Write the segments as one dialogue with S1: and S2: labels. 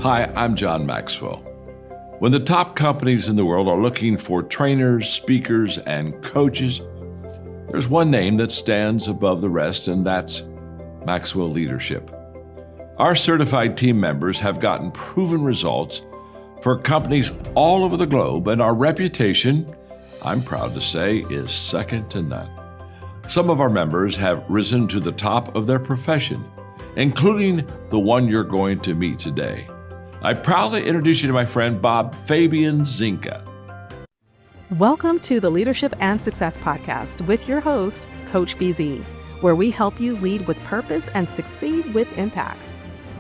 S1: Hi, I'm John Maxwell. When the top companies in the world are looking for trainers, speakers, and coaches, there's one name that stands above the rest, and that's Maxwell Leadership. Our certified team members have gotten proven results for companies all over the globe, and our reputation, I'm proud to say, is second to none. Some of our members have risen to the top of their profession, including the one you're going to meet today. I proudly introduce you to my friend Bob Fabian Zinka.
S2: Welcome to the Leadership and Success Podcast with your host, Coach BZ, where we help you lead with purpose and succeed with impact.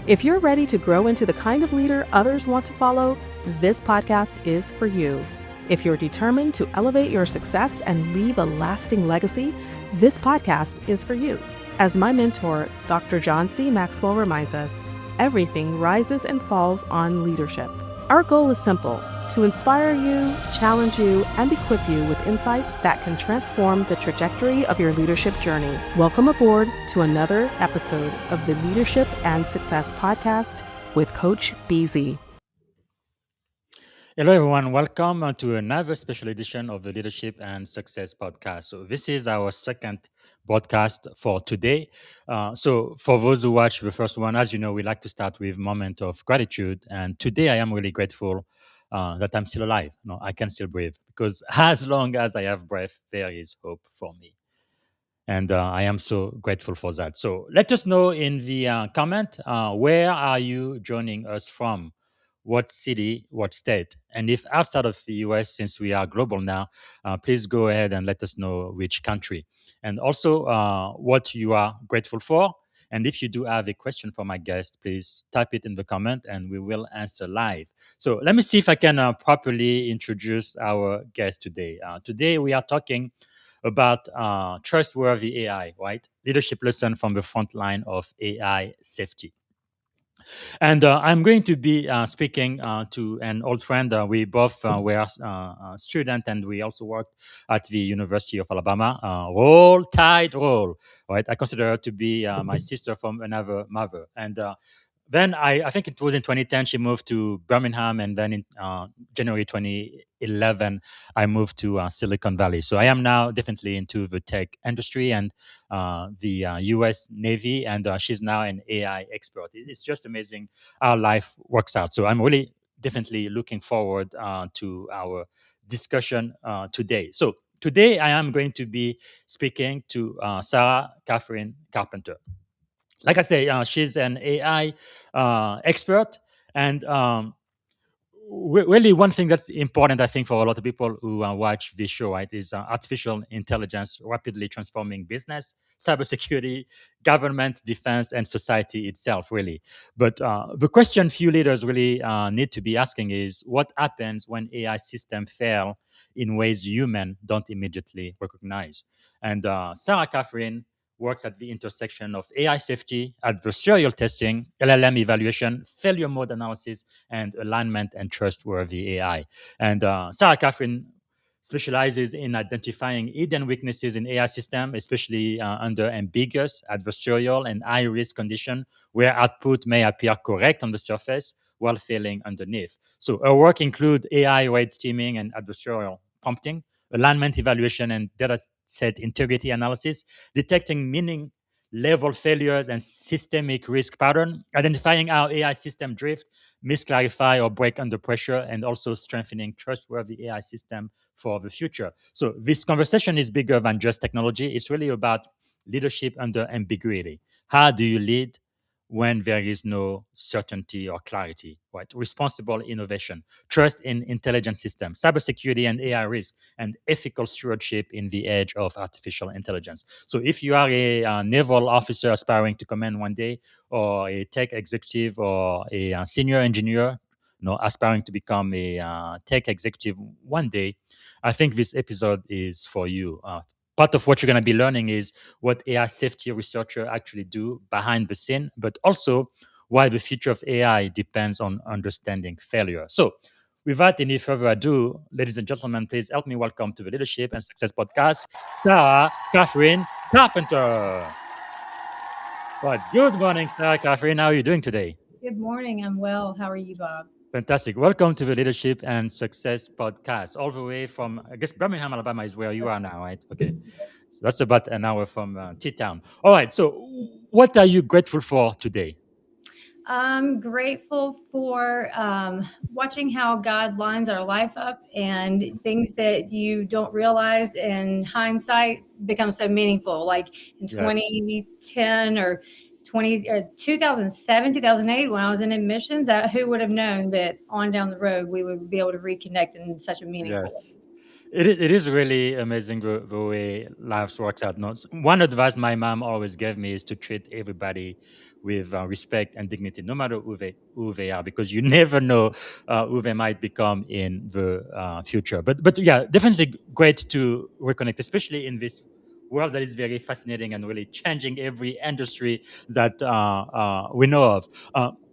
S2: If you're ready to grow into the kind of leader others want to follow, this podcast is for you. If you're determined to elevate your success and leave a lasting legacy, this podcast is for you. As my mentor, Dr. John C. Maxwell reminds us, everything rises and falls on leadership. Our goal is simple: to inspire you, challenge you, and equip you with insights that can transform the trajectory of your leadership journey. Welcome aboard to another episode of the Leadership and Success Podcast with Coach BZ.
S3: Hello, everyone. Welcome to another special edition of the Leadership and Success Podcast. So this is our second podcast for today. So for those who watch the first one, as you know, we like to start with moment of gratitude. And today I am really grateful that I'm still alive. No, I can still breathe, because as long as I have breath, there is hope for me. And I am so grateful for that. So let us know in the comment, where are you joining us from? What city, what state? And if outside of the US, since we are global now, please go ahead and let us know which country. And also what you are grateful for. And if you do have a question for my guest, please type it in the comment and we will answer live. So let me see if I can properly introduce our guest today. Today we are talking about trustworthy AI, right? Leadership lesson from the front line of AI safety. And I'm going to be speaking to an old friend. We both were students, and we also worked at the University of Alabama. Roll Tide, roll, right? I consider her to be my sister from another mother. And then I think it was in 2010, she moved to Birmingham. And then in January 2011, I moved to Silicon Valley. So I am now definitely into the tech industry and the US Navy. And she's now an AI expert. It's just amazing how life works out. So I'm really definitely looking forward to our discussion today. So today I am going to be speaking to Sarah Katharine Carpenter. Like I say, she's an AI expert, and really one thing that's important, I think, for a lot of people who watch this show, right, is artificial intelligence rapidly transforming business, cybersecurity, government, defense, and society itself, really. But the question few leaders really need to be asking is, what happens when AI systems fail in ways humans don't immediately recognize? And Sarah Katharine works at the intersection of AI safety, adversarial testing, LLM evaluation, failure mode analysis, and alignment and trustworthy AI. And Sarah Katharine specializes in identifying hidden weaknesses in AI system, especially under ambiguous, adversarial, and high-risk condition where output may appear correct on the surface while failing underneath. So her work includes AI red teaming and adversarial prompting, alignment evaluation, and data set integrity analysis, detecting meaning level failures and systemic risk pattern, identifying how AI system drift, misclarify, or break under pressure, and also strengthening trustworthy AI system for the future. So this conversation is bigger than just technology. It's really about leadership under ambiguity. How do you lead when there is no certainty or clarity, right? Responsible innovation, trust in intelligent systems, cybersecurity and AI risk, and ethical stewardship in the age of artificial intelligence. So if you are a naval officer aspiring to command one day, or a tech executive, or a senior engineer, aspiring to become a tech executive one day, I think this episode is for you. Part of what you're going to be learning is what AI safety researchers actually do behind the scene, but also why the future of AI depends on understanding failure. So without any further ado, ladies and gentlemen, please help me welcome to the Leadership and Success Podcast, Sarah Katharine Carpenter. Well, good morning, Sarah Katharine. How are you doing today?
S4: Good morning. I'm well. How are you, Bob?
S3: Fantastic. Welcome to the Leadership and Success Podcast, all the way from, I guess, Birmingham, Alabama is where you are now, right? Okay. So that's about an hour from T-Town. All right. So, what are you grateful for today?
S4: I'm grateful for watching how God lines our life up and things that you don't realize in hindsight become so meaningful. Like in
S3: Yes.
S4: 2010 or 2007, 2008, when I was in admissions, who would have known that on down the road we would be able to reconnect in such a meaningful way?
S3: Yes. It is really amazing the way life works out. No, one advice my mom always gave me is to treat everybody with respect and dignity, no matter who they are, because you never know who they might become in the future. But yeah, definitely great to reconnect, especially in this world that is very fascinating and really changing every industry that we know of.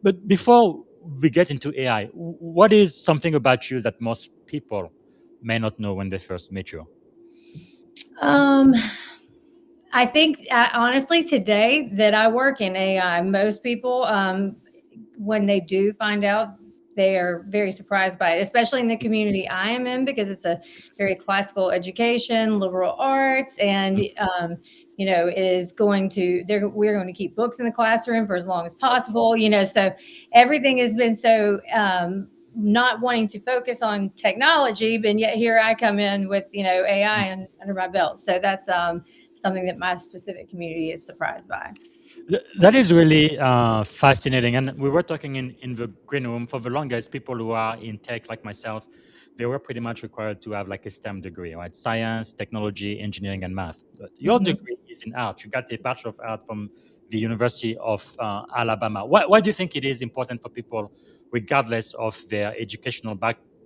S3: But before we get into AI, what is something about you that most people may not know when they first meet you?
S4: Um, I think honestly today that I work in AI, most people when they do find out, they are very surprised by it, especially in the community I am in because it's a very classical education, liberal arts, and it is going to. We're going to keep books in the classroom for as long as possible. So everything has been so. Not wanting to focus on technology, but yet here I come in with AI under my belt. So that's something that my specific community is surprised by.
S3: That is really fascinating. And we were talking in the green room for the longest, people who are in tech like myself, they were pretty much required to have like a STEM degree, right? Science, technology, engineering, and math. But your
S4: Mhm.
S3: degree is in art. You got a Bachelor of Art from the University of Alabama. Why do you think it is important for people, regardless of their educational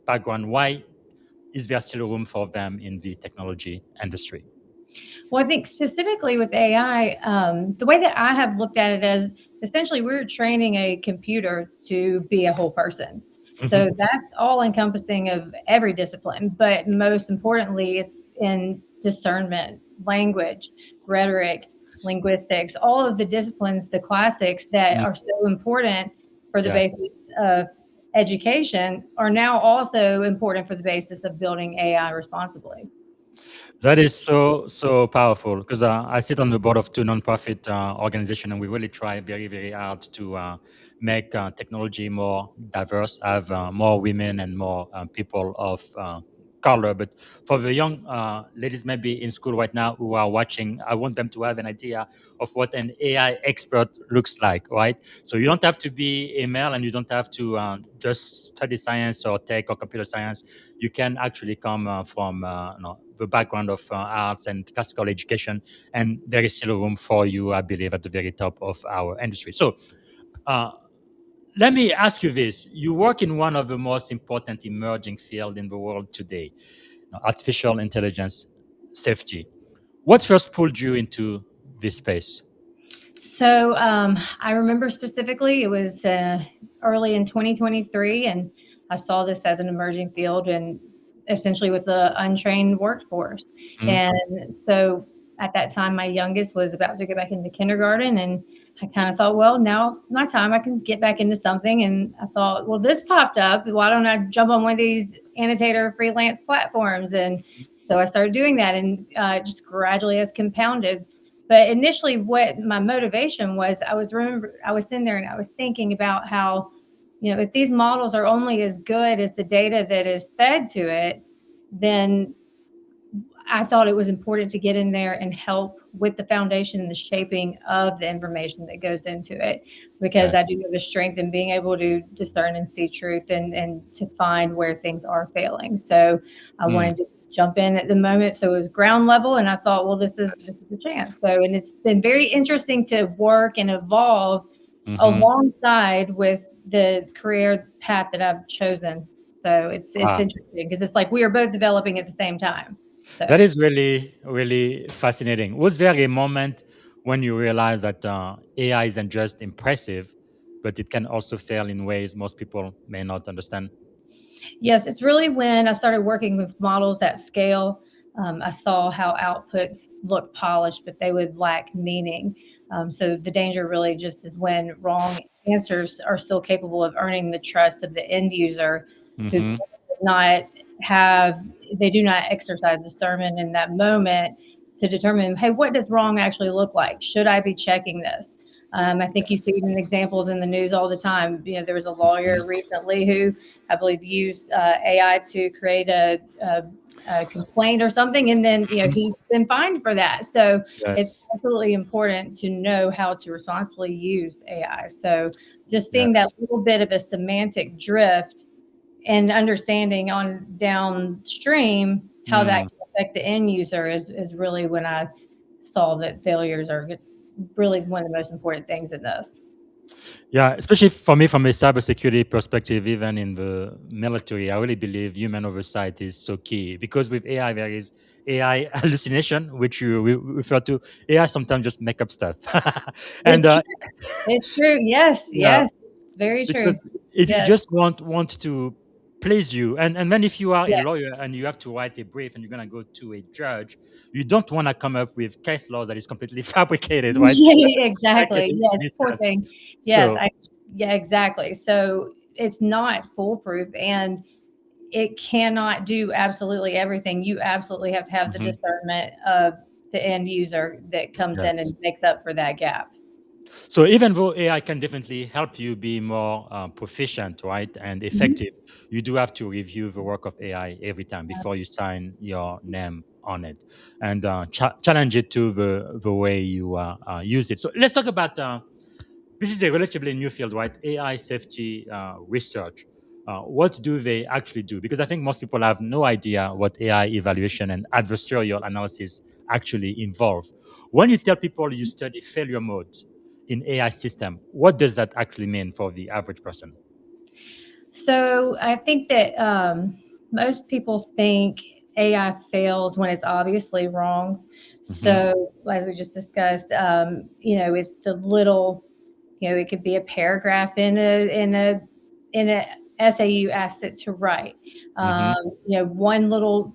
S3: background? Why is there still room for them in the technology industry?
S4: Well, I think specifically with AI, the way that I have looked at it as essentially we're training a computer to be a whole person. So that's all encompassing of every discipline. But most importantly, it's in discernment, language, rhetoric,
S3: Yes.
S4: linguistics, all of the disciplines, the classics that
S3: Mm,
S4: are so important for the
S3: yes.
S4: basis of education are now also important for the basis of building AI responsibly.
S3: That is so powerful because I sit on the board of two nonprofit organizations, and we really try very very hard to make technology more diverse, have more women and more people of color. But for the young ladies maybe in school right now who are watching, I want them to have an idea of what an AI expert looks like, right? So you don't have to be a male, and you don't have to just study science or tech or computer science. You can actually come from the background of arts and classical education, and there is still room for you, I believe, at the very top of our industry. So uh, let me ask you this. You work in one of the most important emerging fields in the world today, artificial intelligence safety. What first pulled you into this space?
S4: So I remember specifically it was early in 2023, and I saw this as an emerging field and essentially with the untrained workforce.
S3: Mm,
S4: And so at that time, my youngest was about to go back into kindergarten, and I kind of thought, well, now's my time. I can get back into something. And I thought, well, this popped up. Why don't I jump on one of these annotator freelance platforms? And so I started doing that, and just gradually has compounded. But initially, what my motivation was, I was sitting there and I was thinking about how, if these models are only as good as the data that is fed to it, then I thought it was important to get in there and help with the foundation and the shaping of the information that goes into it, because I
S3: yes.
S4: do have a strength in being able to discern and see truth and to find where things are failing. So I
S3: Mm,
S4: wanted to jump in at the moment. So it was ground level, and I thought, well, this
S3: yes.
S4: is the chance. So, and it's been very interesting to work and evolve
S3: Hmm.
S4: alongside with the career path that I've chosen. So it's
S3: Wow.
S4: interesting because it's like we are both developing at the same time.
S3: That
S4: So
S3: is really, really fascinating. Was there a moment when you realized that AI isn't just impressive, but it can also fail in ways most people may not understand?
S4: yes, it's really when I started working with models at scale. I saw how outputs look polished, but they would lack meaning. So the danger really just is when wrong answers are still capable of earning the trust of the end user who
S3: Hmm.
S4: does not have, they do not exercise discernment in that moment to determine, hey, what does wrong actually look like? Should I be checking this? I think you see it in examples in the news all the time. There was a lawyer recently who I believe used AI to create a complaint or something, and then he's been fined for that. So it's
S3: Yes.
S4: absolutely important to know how to responsibly use AI. So just seeing that
S3: Yes.
S4: little bit of a semantic drift and understanding on downstream how that
S3: Mm.
S4: can affect the end user is really when I saw that failures are really one of the most important things in this.
S3: Yeah, especially for me, from a cybersecurity perspective, even in the military, I really believe human oversight is so key because with AI, there is AI hallucination, which you refer to. AI sometimes just make up stuff, and
S4: It's true. It's true. Yes,
S3: yeah,
S4: yes, it's very true.
S3: because it
S4: Yes,
S3: just want to please you. And then if you are a
S4: yeah.
S3: lawyer and you have to write a brief and you're gonna go to a judge, you don't want to come up with case law that is completely fabricated, right?
S4: Yeah,
S3: Like it
S4: exactly. Yes,
S3: makes
S4: poor
S3: sense.
S4: thing. Yes,
S3: So
S4: yeah, exactly. So it's not foolproof and it cannot do absolutely everything. You absolutely have to have the
S3: mhm,
S4: discernment of the end user that comes in
S3: yes.
S4: and makes up for that gap.
S3: So even though AI can definitely help you be more proficient, right, and
S4: Mhm.
S3: effective, you do have to review the work of AI every time before you sign your name on it, and challenge it to the way you use it. So let's talk about this is a relatively new field, right? AI safety research. What do they actually do? Because I think most people have no idea what AI evaluation and adversarial analysis actually involve. When you tell people you study failure modes in AI system, what does that actually mean for the average person?
S4: So I think that most people think AI fails when it's obviously wrong.
S3: Hmm.
S4: So as we just discussed, it's the little, it could be a paragraph in a essay you asked it to write.
S3: Hmm.
S4: Um, one little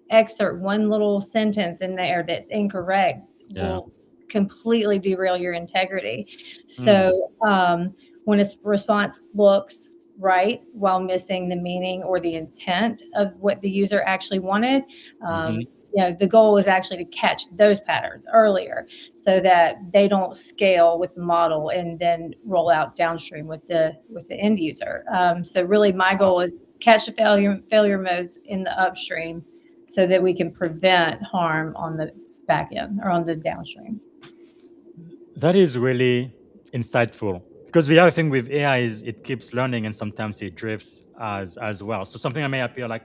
S4: excerpt, one little sentence in there that's incorrect
S3: Yeah.
S4: will completely derail your integrity.
S3: Mm.
S4: So when a response looks right while missing the meaning or the intent of what the user actually wanted,
S3: Hmm.
S4: the goal is actually to catch those patterns earlier so that they don't scale with the model and then roll out downstream with the end user. So really, my
S3: Wow.
S4: goal is catch the failure modes in the upstream so that we can prevent harm on the back end or on the downstream.
S3: That is really insightful because the other thing with AI is it keeps learning and sometimes it drifts as well. So something that may appear like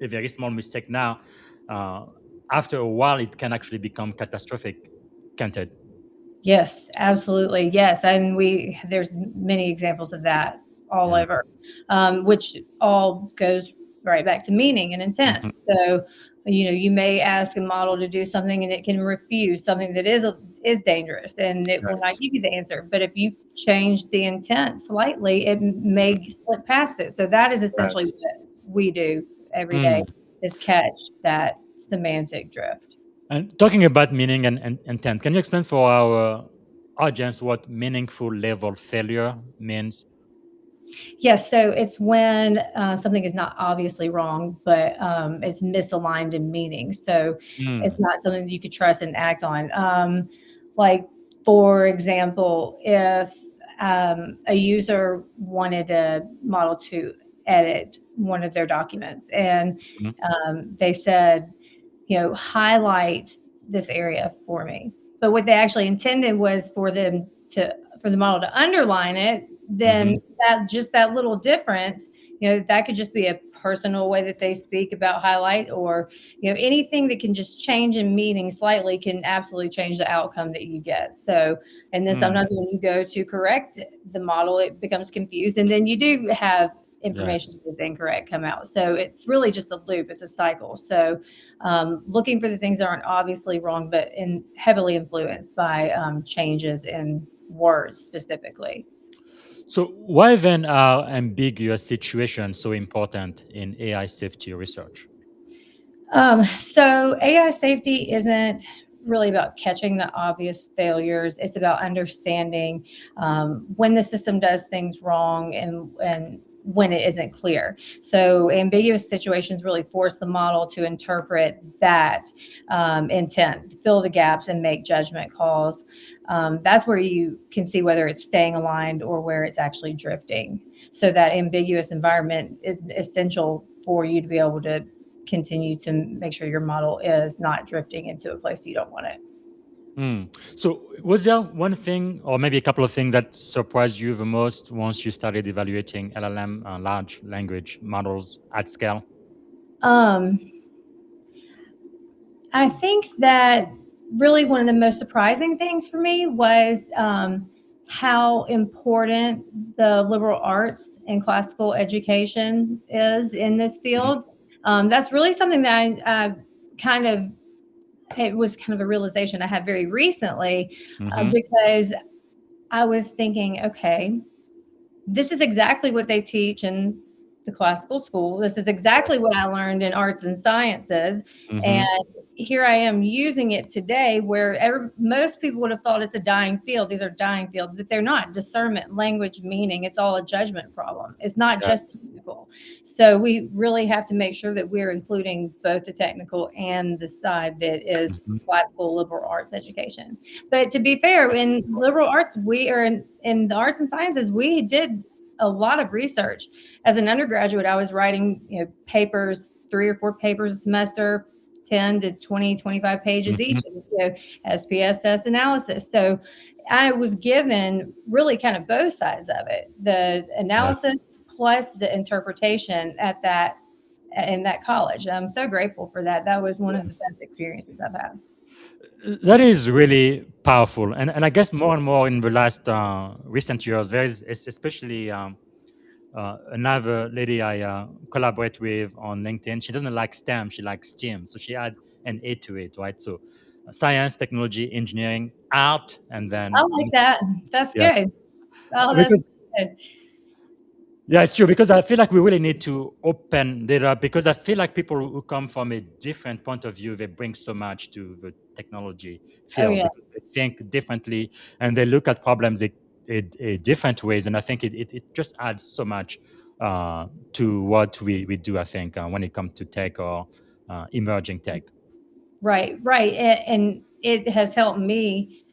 S3: a very small mistake now, uh, after a while it can actually become catastrophic, can't it?
S4: Yes, absolutely. Yes, and there's many examples of that all
S3: Yeah.
S4: over, which all goes right back to meaning and intent.
S3: Hmm.
S4: So, you may ask a model to do something and it can refuse something that is dangerous and it will not
S3: Right.
S4: give you the answer. But if you change the intent slightly, it may slip past it. So that is essentially
S3: Right.
S4: what we do every day
S3: Mm.
S4: is catch that semantic drift.
S3: And talking about meaning and intent, can you explain for our audience what meaningful level failure means?
S4: Yes, so it's when something is not obviously wrong, but it's misaligned in meaning. So it's
S3: Mm.
S4: not something that you could trust and act on. Like, for example, if a user wanted a model to edit one of their documents and
S3: Mhm.
S4: they said, highlight this area for me. But what they actually intended was for the model to underline it, then
S3: Mhm.
S4: that little difference, that could just be a personal way that they speak about highlight or, anything that can just change in meaning slightly can absolutely change the outcome that you get. So, and then
S3: Mm.
S4: sometimes when you go to correct the model, it becomes confused. And then you do have information
S3: Yes.
S4: that is incorrect come out. So it's really just a loop. It's a cycle. So looking for the things that aren't obviously wrong, but heavily influenced by changes in words specifically.
S3: So why then are ambiguous situations so important in AI safety research?
S4: So AI safety isn't really about catching the obvious failures. It's about understanding when the system does things wrong and when it isn't clear. So ambiguous situations really force the model to interpret that intent, fill the gaps, and make judgment calls. That's where you can see whether it's staying aligned or where it's actually drifting. So that ambiguous environment is essential for you to be able to continue to make sure your model is not drifting into a place you don't want it.
S3: So, was there one thing, or maybe a couple of things, that surprised you the most once you started evaluating LLM, large language models at scale?
S4: Um, I think that really one of the most surprising things for me was how important the liberal arts and classical education is in this
S3: Mhm.
S4: field. That's really something that I kind of, it was kind of a realization I had very recently
S3: Mhm.
S4: because I was thinking, okay, this is exactly what they teach in the classical school. This is exactly what I learned in arts and sciences. And
S3: Mhm.
S4: here I am using it today where most people would have thought it's a dying field. These are dying fields, but they're not. Discernment, language, meaning, it's all a judgment problem. It's not just
S3: Yes.
S4: technical. So we really have to make sure that we're including both the technical and the side that is
S3: Mhm.
S4: classical liberal arts education. But to be fair, in liberal arts, in the arts and sciences, we did a lot of research. As an undergraduate, I was writing, papers, 3 or 4 papers a semester, 10 to 20, 25 pages each,
S3: Mhm.
S4: SPSS analysis. So I was given really kind of both sides of it, the
S3: Yeah.
S4: analysis plus the interpretation in that college. I'm so grateful for that. That was one of the
S3: Yes.
S4: best experiences I've had.
S3: That is really powerful, and I guess more and more in the last recent years, there is especially another lady I collaborate with on LinkedIn. She doesn't like STEM; she likes STEAM, so she add an A to it, right? So science, technology, engineering, art, and
S4: I
S3: then
S4: like that. That's
S3: yeah,
S4: good. Oh, that's
S3: because
S4: good.
S3: yeah, it's true, because I feel like we really need to open it up, because I feel like people who come from a different point of view, they bring so much to the technology
S4: Oh,
S3: field
S4: yeah.
S3: because they think differently and they look at problems in different ways. And I think it just adds so much to what we do, I think, when it comes to tech or emerging tech.
S4: Right, right. And it has helped me.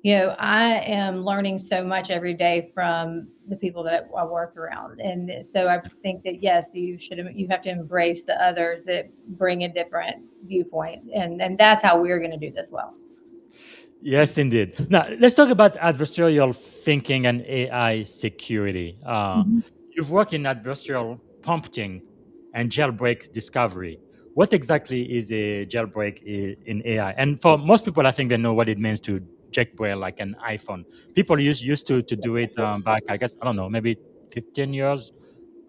S4: I am learning so much every day from the people that I work around. And so I think that, yes, you have to embrace the others that bring a different viewpoint. And that's how we're going to do this well.
S3: Yes, indeed. Now, let's talk about adversarial thinking and AI security.
S4: Mhm.
S3: You've worked in adversarial prompting and jailbreak discovery. What exactly is a jailbreak in AI? And for most people, I think they know what it means to jailbreak like an iPhone. People used to do it back, I guess, I don't know, maybe 15 years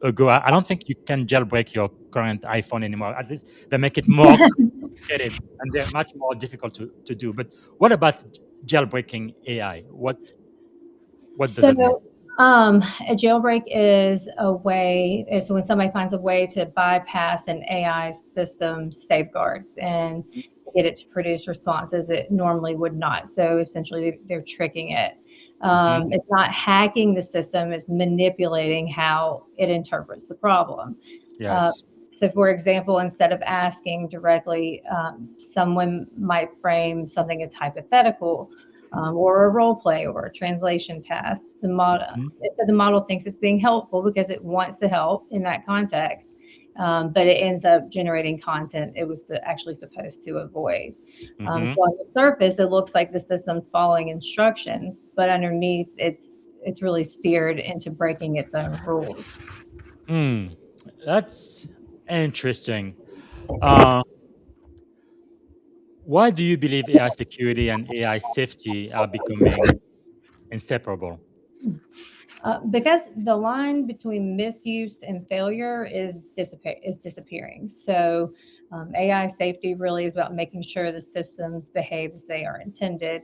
S3: ago. I don't think you can jailbreak your current iPhone anymore. At least they make it more complicated and they're much more difficult to do. But what about jailbreaking AI? What does
S4: So,
S3: that mean?
S4: a jailbreak is when somebody finds a way to bypass an AI system safeguards and to get it to produce responses it normally would not. So essentially, they're tricking it.
S3: Hmm.
S4: It's not hacking the system; it's manipulating how it interprets the problem. Uh,
S3: Yes.
S4: so, for example, instead of asking directly, someone might frame something as hypothetical or a role play or a translation task.
S3: Mhm.
S4: The model thinks it's being helpful because it wants to help in that context, but it ends up generating content it was actually supposed to avoid. So
S3: Mhm.
S4: on the surface, it looks like the system's following instructions, but underneath, it's really steered into breaking its own rules.
S3: Mm, that's interesting. Uh, why do you believe AI security and AI safety are becoming inseparable?
S4: Because the line between misuse and failure is disappearing. So AI safety really is about making sure the systems behave as they are intended.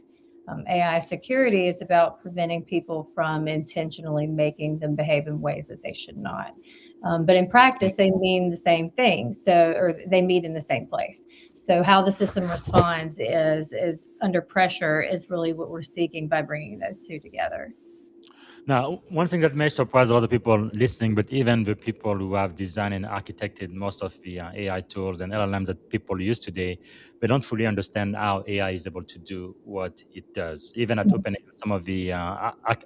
S4: AI security is about preventing people from intentionally making them behave in ways that they should not. But in practice, they mean the same thing. So, or they meet in the same place. So, how the system responds is under pressure is really what we're seeking by bringing those two together.
S3: Now, one thing that may surprise a lot of people listening, but even the people who have designed and architected most of the AI tools and LLMs that people use today, they don't fully understand how AI is able to do what it does. Even at OpenAI, some of the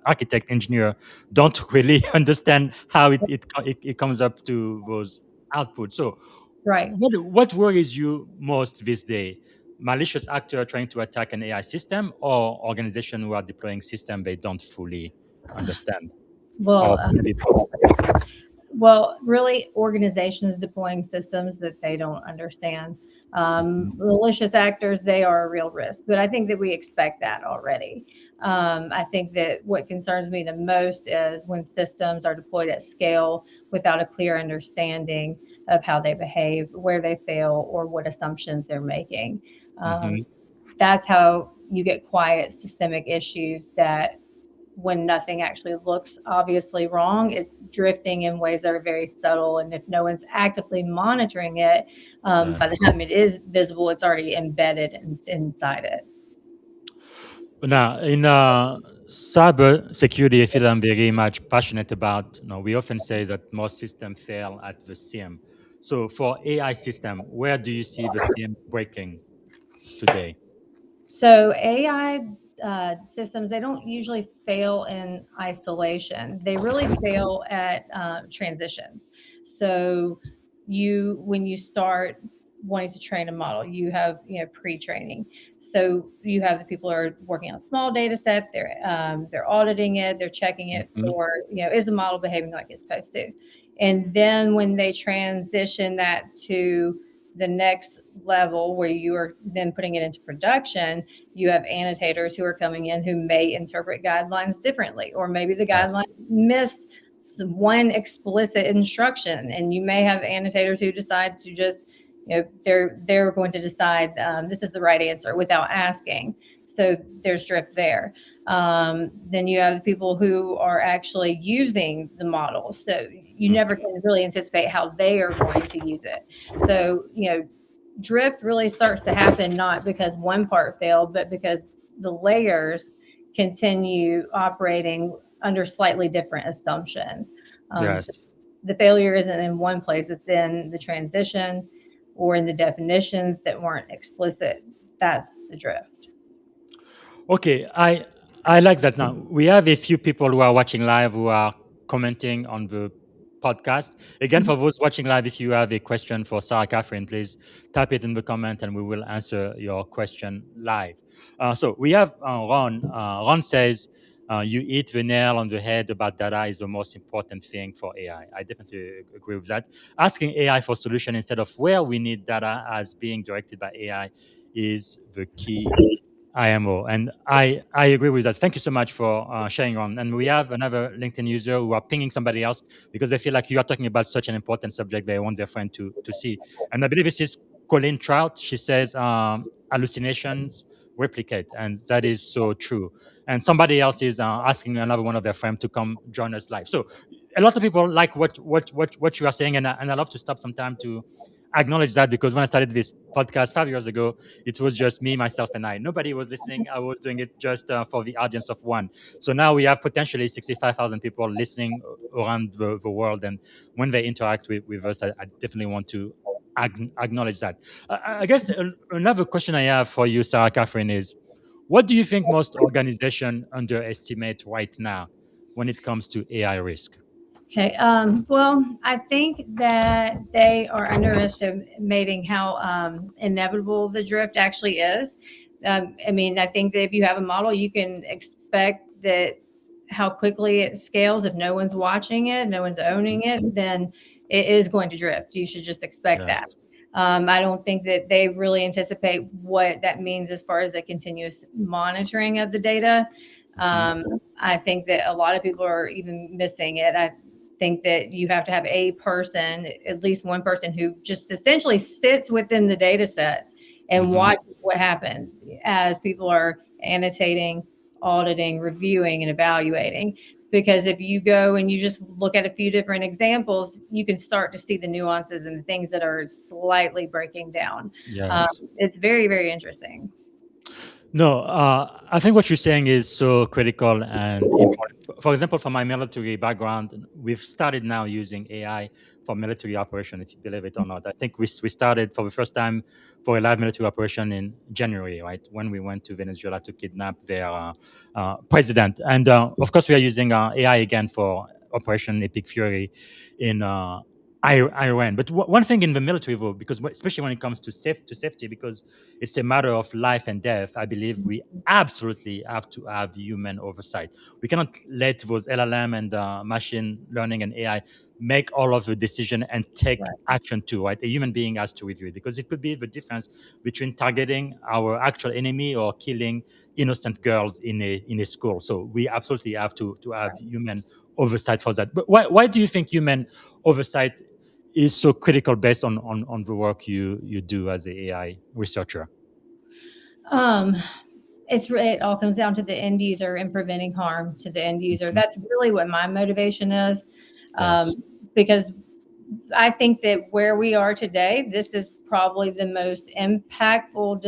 S3: architect engineer don't really understand how it comes up to those outputs. So,
S4: Right.
S3: what worries you most this day? Malicious actor trying to attack an AI system, or organization who are deploying system they don't fully understand,
S4: Well,
S3: or maybe both.
S4: Well, really, organizations deploying systems that they don't understand.
S3: Mhm.
S4: Malicious actors, they are a real risk, but I think that we expect that already. I think that what concerns me the most is when systems are deployed at scale without a clear understanding of how they behave, where they fail, or what assumptions they're making. Um,
S3: Mhm.
S4: that's how you get quiet systemic issues that when nothing actually looks obviously wrong, it's drifting in ways that are very subtle. And if no one's actively monitoring it,
S3: Yeah.
S4: by the time it is visible, it's already embedded inside it.
S3: Now, in cyber security, I feel I'm very much passionate about. We often say that most systems fail at the seam. So, for AI system, where do you see the seams breaking today?
S4: So AI systems, they don't usually fail in isolation. They really fail at transitions. So when you start wanting to train a model, you have pre-training. So you have the people who are working on small data set. They're auditing it. They're checking it
S3: Mhm.
S4: for is the model behaving like it's supposed to. And then when they transition that to the next level where you are then putting it into production, you have annotators who are coming in who may interpret guidelines differently, or maybe the
S3: Yes.
S4: guideline missed one explicit instruction, and you may have annotators who decide to just they're going to decide this is the right answer without asking. So there's drift there. Then you have the people who are actually using the model, so you never
S3: Mhm.
S4: can really anticipate how they are going to use it. So drift really starts to happen not because one part failed, but because the layers continue operating under slightly different assumptions. So
S3: Yes.
S4: the failure isn't in one place, it's in the transition or in the definitions that weren't explicit. That's the drift.
S3: Okay, I like that. Now we have a few people who are watching live who are commenting on the podcast. Again, for those watching live, if you have a question for Sarah Catherine, please type it in the comment and we will answer your question live. So we have Ron. Ron says, "You hit the nail on the head about data is the most important thing for AI." I definitely agree with that. Asking AI for solution instead of where we need data as being directed by AI is the key IMO. And I agree with that. Thank you so much for sharing on. And we have another LinkedIn user who are pinging somebody else because they feel like you are talking about such an important subject they want their friend to see. And I believe this is Colleen Trout. She says hallucinations replicate. And that is so true. And somebody else is asking another one of their friends to come join us live. So a lot of people like what you are saying. And I love to stop some time to acknowledge that because when I started this podcast 5 years ago, it was just me, myself, and I. Nobody was listening. I was doing it just for the audience of one. So now we have potentially 65,000 people listening around the world. And when they interact with us, I definitely want to acknowledge that. I guess another question I have for you, Sarah Catherine, is what do you think most organizations underestimate right now when it comes to AI risk?
S4: Okay. Well, I think that they are underestimating how inevitable the drift actually is. I mean, I think that if you have a model, you can expect that how quickly it scales. If no one's watching it, no one's owning it, then it is going to drift. You should just expect
S3: Yes.
S4: that. I don't think that they really anticipate what that means as far as a continuous monitoring of the data.
S3: Mhm.
S4: I think that a lot of people are even missing it. I think that you have to have a person, at least one person, who just essentially sits within the data set and watch what happens as people are annotating, auditing, reviewing, and evaluating. Because if you go and you just look at a few different examples, you can start to see the nuances and the things that are slightly breaking down.
S3: Yes.
S4: It's very, very interesting.
S3: No, I think what you're saying is so critical and important. For example, for my military background, we've started now using AI for military operation, if you believe it or not. I think we started for the first time for a live military operation in January, right? When we went to Venezuela to kidnap their president. And of course, we are using AI again for Operation Epic Fury in Iran. But one thing in the military, though, because especially when it comes to safety, because it's a matter of life and death, I believe we absolutely have to have human oversight. We cannot let those LLM and machine learning and AI make all of the decision and take
S4: Right.
S3: action too, right? A human being has to review it because it could be the difference between targeting our actual enemy or killing innocent girls in a school. So we absolutely have to have human oversight for that. But why do you think human oversight is so critical based on the work you do as an AI researcher?
S4: Um, it all comes down to the end user and preventing harm to the end user. That's really what my motivation is.
S3: Yes.
S4: Because I think that where we are today, this is probably the most impactful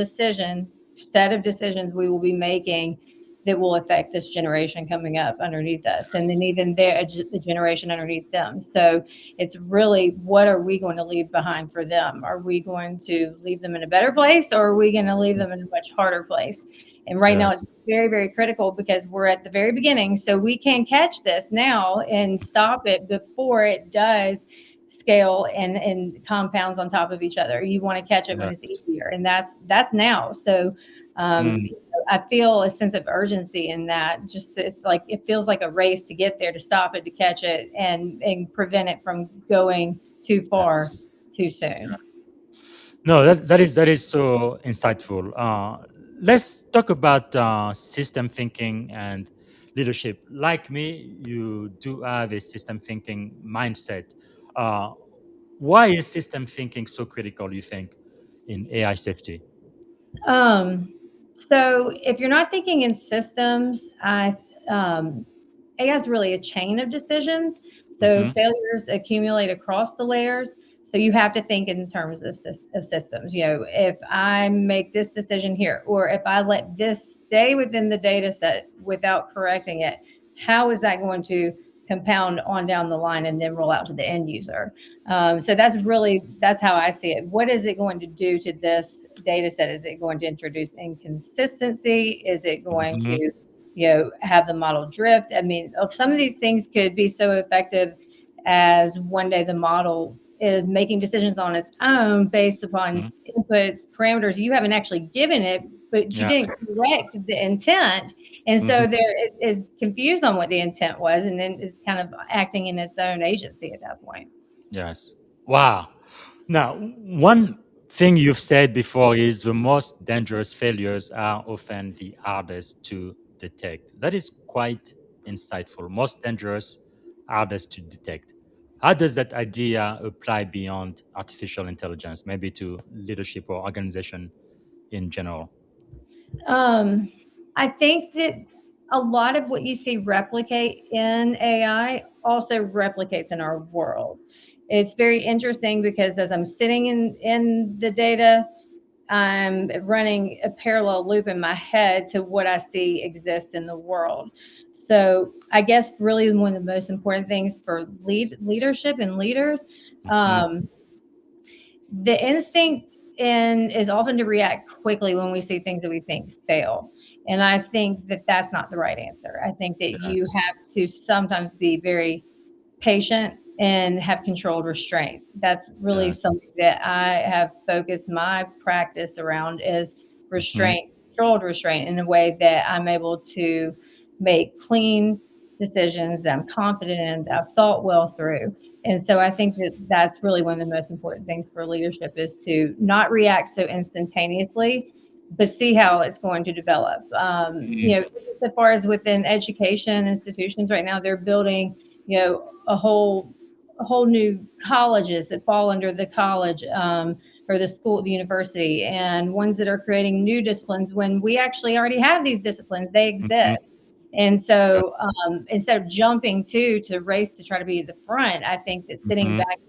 S4: set of decisions we will be making that will affect this generation coming up underneath us, and then even the generation underneath them. So it's really, what are we going to leave behind for them? Are we going to leave them in a better place, or are we going to leave them in a much harder place? And right now
S3: Yes.
S4: it's very, very critical because we're at the very beginning. So we can catch this now and stop it before it does scale and compounds on top of each other. You want to catch it when it's
S3: Yes.
S4: easier. And that's now. So
S3: Mm.
S4: I feel a sense of urgency in that. Just, it's like, it feels like a race to get there, to stop it, to catch it, and prevent it from going too far
S3: Yes.
S4: too soon.
S3: No, that is so insightful. Let's talk about system thinking and leadership. Like me, you do have a system thinking mindset. Uh, why is system thinking so critical, you think, in AI safety?
S4: Um, so if you're not thinking in systems, AI is really a chain of decisions. So
S3: Hmm.
S4: failures accumulate across the layers. So you have to think in terms of systems. If I make this decision here, or if I let this stay within the data set without correcting it, how is that going to compound on down the line and then roll out to the end user? So that's how I see it. What is it going to do to this data set? Is it going to introduce inconsistency? Is it going
S3: Hmm.
S4: to, have the model drift? I mean, some of these things could be so effective as one day the model is making decisions on its own based upon inputs, parameters you haven't actually given it, but you
S3: Yeah.
S4: didn't correct the intent. And so
S3: Hmm.
S4: there, it is confused on what the intent was, and then is kind of acting in its own agency at that point.
S3: Yes. Wow. Now, one thing you've said before is the most dangerous failures are often the hardest to detect. That is quite insightful. Most dangerous, hardest to detect. How does that idea apply beyond artificial intelligence, maybe to leadership or organization in general?
S4: Um, I think that a lot of what you see replicate in AI also replicates in our world. It's very interesting because as I'm sitting in the data, I'm running a parallel loop in my head to what I see exist in the world. So I guess really one of the most important things for leadership and leaders,
S3: Mhm.
S4: um, the instinct is often to react quickly when we see things that we think fail. And I think that that's not the right answer. I think that you
S3: Yes.
S4: have to sometimes be very patient and have controlled restraint. That's really
S3: Yes.
S4: something that I have focused my practice around, is
S3: Mhm.
S4: restraint, controlled restraint, in a way that I'm able to make clean decisions that I'm confident in, that I've thought well through. And so I think that that's really one of the most important things for leadership, is to not react so instantaneously, but see how it's going to develop. As far as within education institutions right now, they're building, a whole new colleges that fall under the college, for the school, the university, and ones that are creating new disciplines when we actually already have these disciplines. They
S3: Mhm.
S4: exist. And so instead of jumping to race to try to be at the front, I think that sitting
S3: Mhm.
S4: back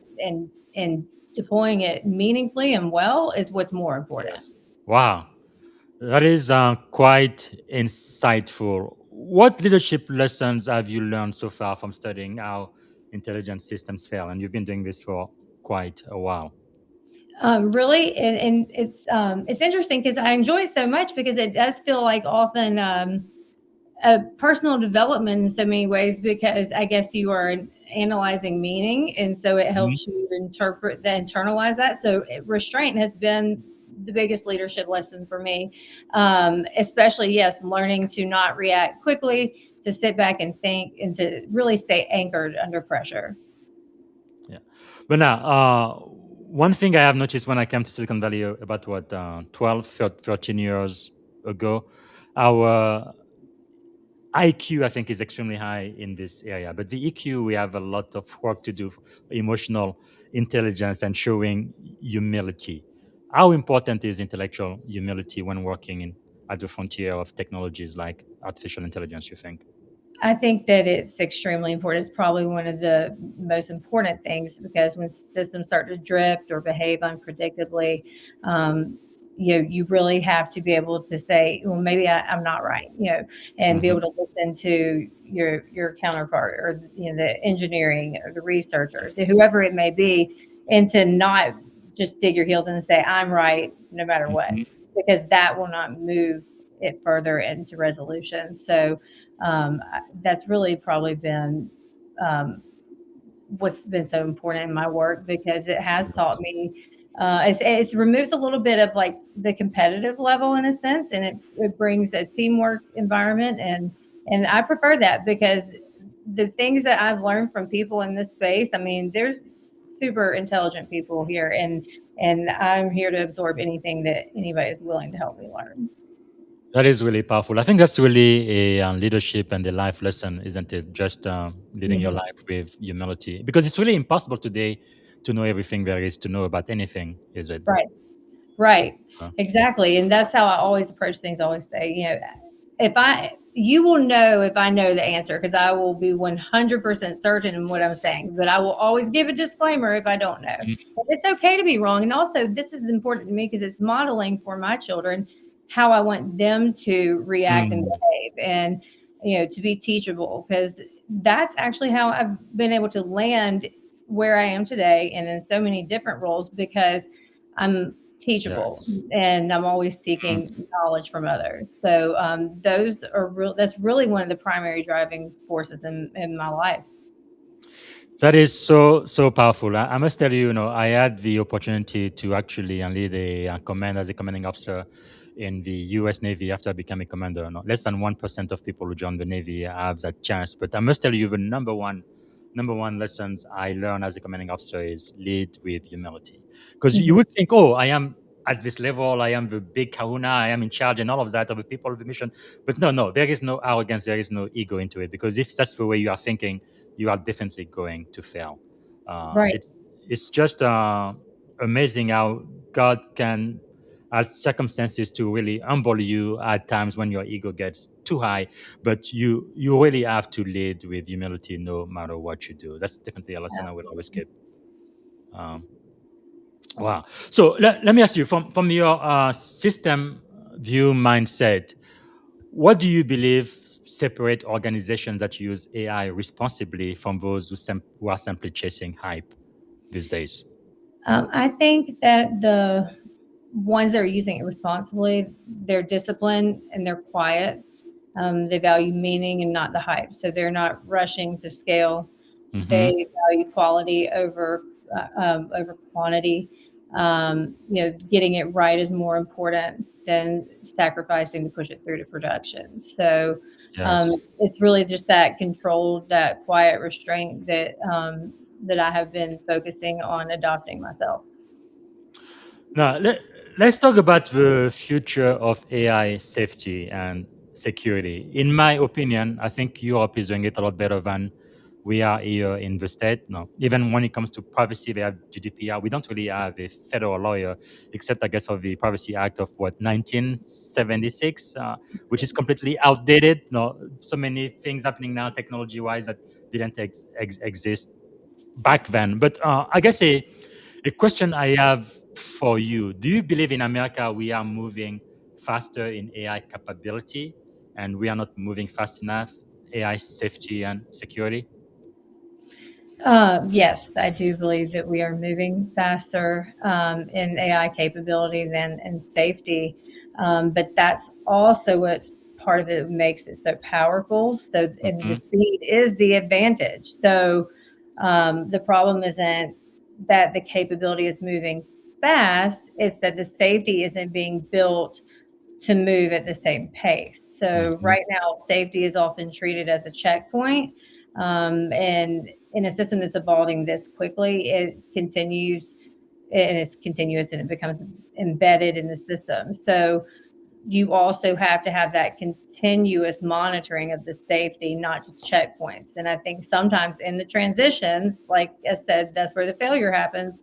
S4: and deploying it meaningfully and well is what's more important.
S3: Yes. Wow. That is quite insightful. What leadership lessons have you learned so far from studying how intelligence systems fail? And you've been doing this for quite a while.
S4: Really, and it's interesting because I enjoy it so much because it does feel like often a personal development in so many ways because I guess you are analyzing meaning, and so it
S3: Mhm.
S4: helps you interpret that, internalize that. So restraint has been the biggest leadership lesson for me, especially yes, learning to not react quickly, to sit back and think, and to really stay anchored under pressure.
S3: Yeah. But now, one thing I have noticed when I came to Silicon Valley about 12, 13 years ago, our IQ, I think, is extremely high in this area. But the EQ, we have a lot of work to do, emotional intelligence and showing humility. How important is intellectual humility when working at the frontier of technologies like artificial intelligence, you think?
S4: I think that it's extremely important. It's probably one of the most important things because when systems start to drift or behave unpredictably, um, you really have to be able to say, well, maybe I'm not right, and be
S3: Hmm.
S4: able to listen to your counterpart or the engineering or the researchers, whoever it may be, and to not just dig your heels in and say I'm right no matter what,
S3: Hmm.
S4: because that will not move it further into resolution. So that's really probably been um, what's been so important in my work because it has taught me. It's removes a little bit of like the competitive level in a sense, and it brings a teamwork environment, and I prefer that because the things that I've learned from people in this space. I mean, there's super intelligent people here, and I'm here to absorb anything that anybody is willing to help me learn.
S3: That is really powerful. I think that's really a leadership and a life lesson, isn't it? Just leading your
S4: Mhm.
S3: life with humility, because it's really impossible today to know everything there is to know about anything, is it?
S4: Right. Right.
S3: Uh,
S4: Exactly. And that's how I always approach things. I always say, you will know if I know the answer because I will be 100% certain in what I'm saying, but I will always give a disclaimer if I don't know.
S3: mhm.
S4: And it's okay to be wrong. And also, this is important to me because it's modeling for my children how I want them to react and
S3: Mm,
S4: behave and, to be teachable because that's actually how I've been able to land where I am today and in so many different roles because I'm teachable
S3: yes.
S4: and I'm always
S3: Mm.
S4: seeking knowledge from others. So those are real. That's really one of the primary driving forces in my life.
S3: That is so powerful. I must tell you, I had the opportunity to actually lead a command as a commanding officer in the U.S. Navy after I became a commander. No, less than 1% of people who join the Navy have that chance. But I must tell you, the number one lessons I learned as a commanding officer is lead with humility. Because you
S4: Mhm.
S3: would think, oh, I am at this level, I am the big kahuna, I am in charge and all of that of the people of the mission. But no, there is no arrogance, there is no ego into it. Because if that's the way you are thinking, you are definitely going to fail.
S4: Right.
S3: It's just amazing how God can add circumstances to really humble you at times when your ego gets too high, but you really have to lead with humility no matter what you do. That's definitely a lesson I will always keep. Um, wow. So let me ask you from your system view mindset, what do you believe separate organizations that use AI responsibly from those who are simply chasing hype these days?
S4: I think that the ones that are using it responsibly, they're disciplined and they're quiet. They value meaning and not the hype. So they're not rushing to scale.
S3: Hmm.
S4: They value quality over quantity. Getting it right is more important than sacrificing to push it through to production. So
S3: Yes.
S4: it's really just that controlled, that quiet restraint that I have been focusing on adopting myself.
S3: Now let's talk about the future of AI safety and security. In my opinion, I think Europe is doing it a lot better than we are here in the state. No, even when it comes to privacy, they have GDPR. We don't really have a federal lawyer, except I guess of the Privacy Act of what 1976, which is completely outdated. No, so many things happening now, technology-wise, that didn't exist back then. But I guess a question I have for you: do you believe in America we are moving faster in AI capability, and we are not moving fast enough AI safety and security?
S4: Yes, I do believe that we are moving faster in AI capability than in safety. But that's also what part of it makes it so powerful. So, and the
S3: Hmm.
S4: speed is the advantage. So, the problem isn't that the capability is moving fast, it's that the safety isn't being built to move at the same pace. So
S3: Hmm.
S4: right now, safety is often treated as a checkpoint, and in a system that's evolving this quickly, it continues and it's continuous and it becomes embedded in the system. So you also have to have that continuous monitoring of the safety, not just checkpoints. And I think sometimes in the transitions, like I said, that's where the failure happens.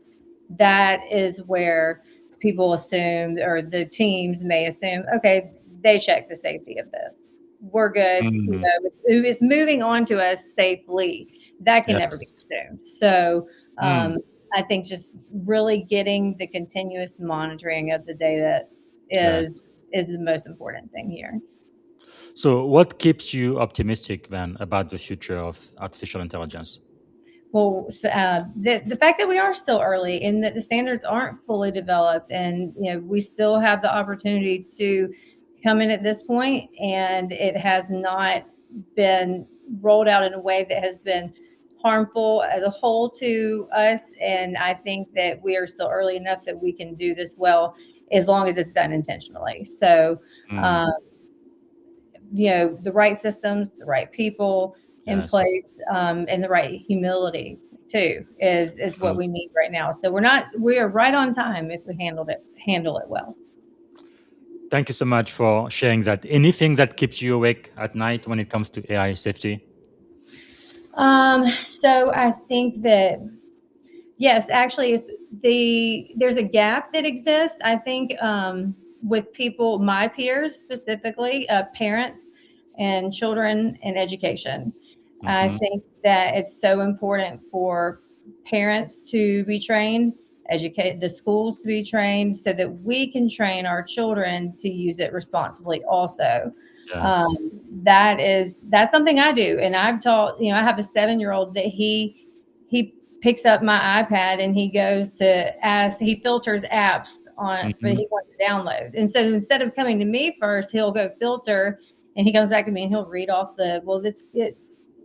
S4: That is where people assume, or the teams may assume, okay, they check the safety of this. We're good.
S3: Hmm.
S4: It's moving on to us safely. That can never be
S3: Yes.
S4: assumed. So
S3: Hmm.
S4: I think just really getting the continuous monitoring of the data
S3: Yes.
S4: is the most important thing here.
S3: So, what keeps you optimistic then about the future of artificial intelligence?
S4: Well, the fact that we are still early and that the standards aren't fully developed, and we still have the opportunity to come in at this point, and it has not been rolled out in a way that has been harmful as a whole to us. And I think that we are still early enough that we can do this well, as long as it's done intentionally. So,
S3: Hmm.
S4: um, the right systems, the right people in
S3: Yes.
S4: place, and the right humility too is what
S3: Hmm.
S4: we need right now. So we are right on time if we handle it well.
S3: Thank you so much for sharing that. Anything that keeps you awake at night when it comes to AI safety?
S4: So I think that yes, actually, there's a gap that exists. I think with people, my peers specifically, parents and children and education. I
S3: Hmm.
S4: think that it's so important for parents to be trained, educate the schools to be trained, so that we can train our children to use it responsibly. Also,
S3: Yes.
S4: that's something I do, and I've taught. I have a 7-year-old that he picks up my iPad and he goes to ask, he filters apps on, but
S3: Hmm.
S4: he wants to download. And so instead of coming to me first, he'll go filter and he comes back to me and he'll read off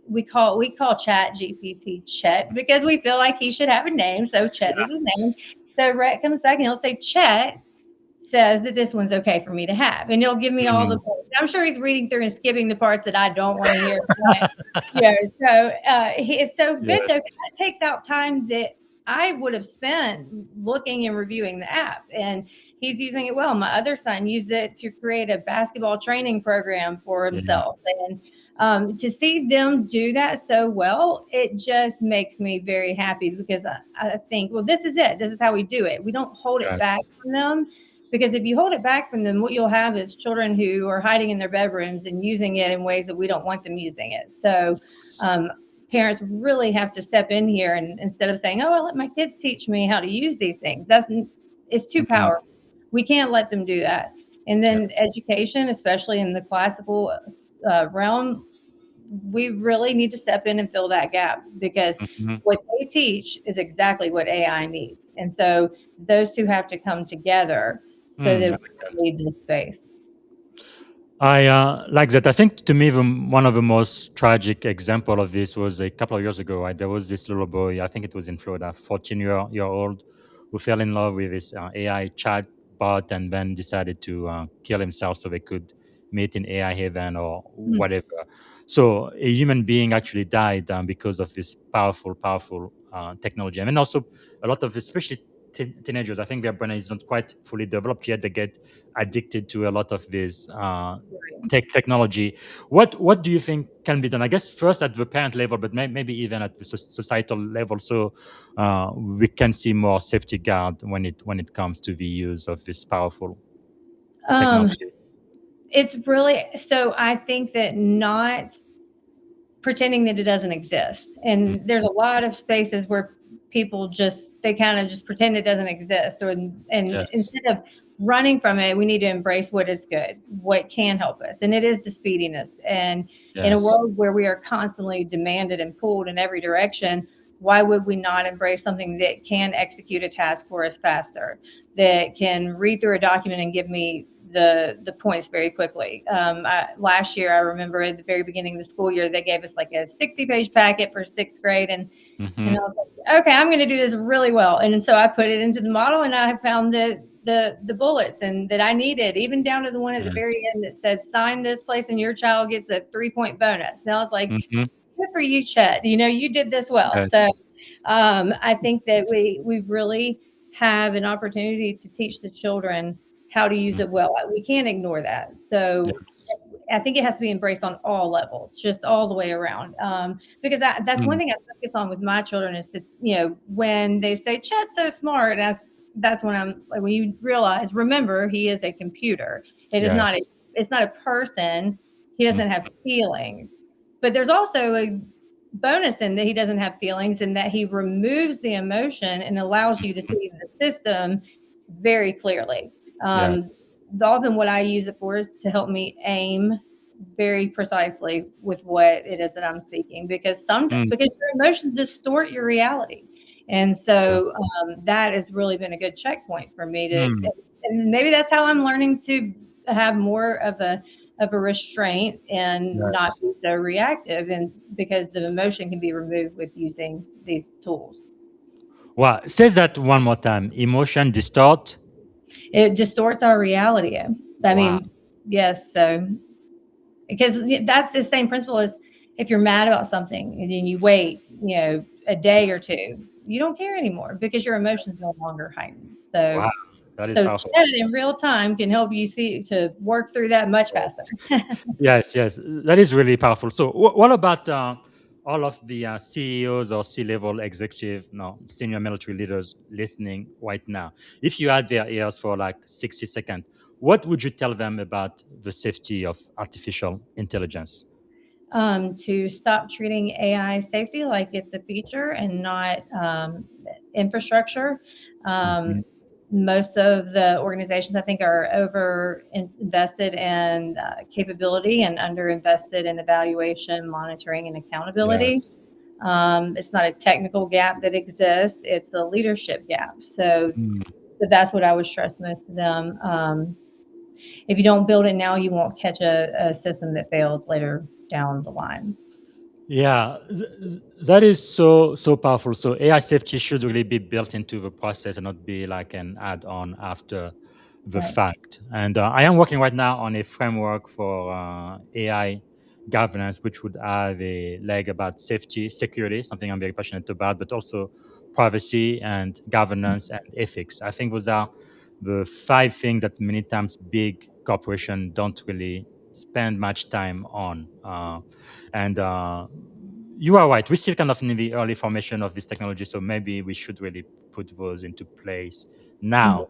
S4: we call Chat GPT Chet because we feel like he should have a name. So Chet is his name. So Rhett comes back and he'll say, Chet says that this one's okay for me to have. And he'll give me all the
S3: Mm.
S4: points. I'm sure he's reading through and skipping the parts that I don't want to hear. But, so it's so good though,
S3: Yes.
S4: 'cause that takes out time that I would have spent looking and reviewing the app. And he's using it well. My other son used it to create a basketball training program for
S3: Yeah.
S4: himself. And to see them do that so well, it just makes me very happy because I think, well, this is it. This is how we do it. We don't hold it
S3: Yes.
S4: back from them, because if you hold it back from them, what you'll have is children who are hiding in their bedrooms and using it in ways that we don't want them using it. So um, parents really have to step in here, and instead of saying, "Oh, I'll let my kids teach me how to use these things," it's too
S3: Mhm.
S4: powerful. We can't let them do that. And
S3: Yeah.
S4: then education, especially in the classical realm, we really need to step in and fill that gap, because
S3: Mhm.
S4: what they teach is exactly what AI needs. And so those two have to come together so
S3: I
S4: that
S3: like that.
S4: we lead this space.
S3: I like that. I think to me, one of the most tragic example of this was a couple of years ago. Right? There was this little boy, I think it was in Florida, 14-year old, who fell in love with this AI chat bot and then decided to kill himself so they could meet in AI heaven or
S4: Mm.
S3: whatever. So a human being actually died because of this powerful technology. And then also a lot of, especially teenagers. I think their brain is not quite fully developed yet. They get addicted to a lot of this technology. What do you think can be done? I guess first at the parent level, but maybe even at the societal level, so we can see more safety guard when it comes to the use of this powerful
S4: Um,
S3: technology.
S4: it's really, so I think that not pretending that it doesn't exist.
S3: Mm,
S4: And there's a lot of spaces where people just, they kind of just pretend it doesn't exist. Or, and
S3: yes,
S4: instead of running from it, we need to embrace what is good, what can help us. And it is the speediness. And in a
S3: yes,
S4: world where we are constantly demanded and pulled in every direction, why would we not embrace something that can execute a task for us faster, that can read through a document and give me the points very quickly. Last year, I remember at the very beginning of the school year, they gave us like a 60-page packet for sixth grade, and
S3: hmm
S4: I was like, okay, I'm going to do this really well. And so I put it into the model, and I found the bullets and that I needed, even down to the one at the
S3: yes,
S4: very end that said, "Sign this place, and your child gets a 3-point bonus." And I was like,
S3: hmm
S4: good for you, Chet. You did this well. So
S3: yes,
S4: I think that we really have an opportunity to teach the children how to use
S3: mm,
S4: it well. We can't ignore that. So
S3: yes,
S4: I think it has to be embraced on all levels, just all the way around. Because that's one
S3: mm,
S4: thing I focus on with my children is that, when they say Chet's so smart, that's when when you realize, remember, he is a computer. It is not
S3: yes,
S4: it's not a person. He
S3: mm,
S4: doesn't have feelings. But there's also a bonus in that he doesn't have feelings, and that he removes the emotion and allows you to
S3: mm,
S4: see the system very clearly. Um,
S3: yes,
S4: Often what I use it for is to help me aim very precisely with what it is that I'm seeking, because
S3: mm,
S4: your emotions distort your reality. And so that has really been a good checkpoint for me
S3: mm,
S4: and maybe that's how I'm learning to have more of a restraint and not
S3: yes.
S4: be so reactive, and because the emotion can be removed with using these tools.
S3: Well, say that one more time. Emotion distort.
S4: It distorts our reality. I
S3: Wow.
S4: mean, yes. So, because that's the same principle as if you're mad about something and then you wait, a day or two, you don't care anymore because your emotions no longer heightened.
S3: Wow. That is
S4: So
S3: powerful.
S4: chat in real time can help you see to work through that much faster.
S3: Yes, yes, that is really powerful. So, what about all of the CEOs or C-level executive, no, senior military leaders listening right now? If you had their ears for like 60 seconds, what would you tell them about the safety of artificial intelligence?
S4: To stop treating AI safety like it's a feature and not infrastructure. Um,
S3: Mhm.
S4: Most of the organizations, I think, are over invested in capability and under invested in evaluation, monitoring, and accountability.
S3: Yes.
S4: It's not a technical gap that exists; it's a leadership gap.
S3: Mm.
S4: So that's what I would stress most to them. If you don't build it now, you won't catch a system that fails later down the line.
S3: Yeah, that is so powerful. So AI safety should really be built into the process and not be like an add-on after the
S4: Right.
S3: fact. And I am working right now on a framework for AI governance, which would have a leg about safety, security, something I'm very passionate about, but also privacy and governance and ethics. I think those are the five things that many times big corporations don't really spend much time on. And you are right. We're still kind of in the early formation of this technology, so maybe we should really put those into place now.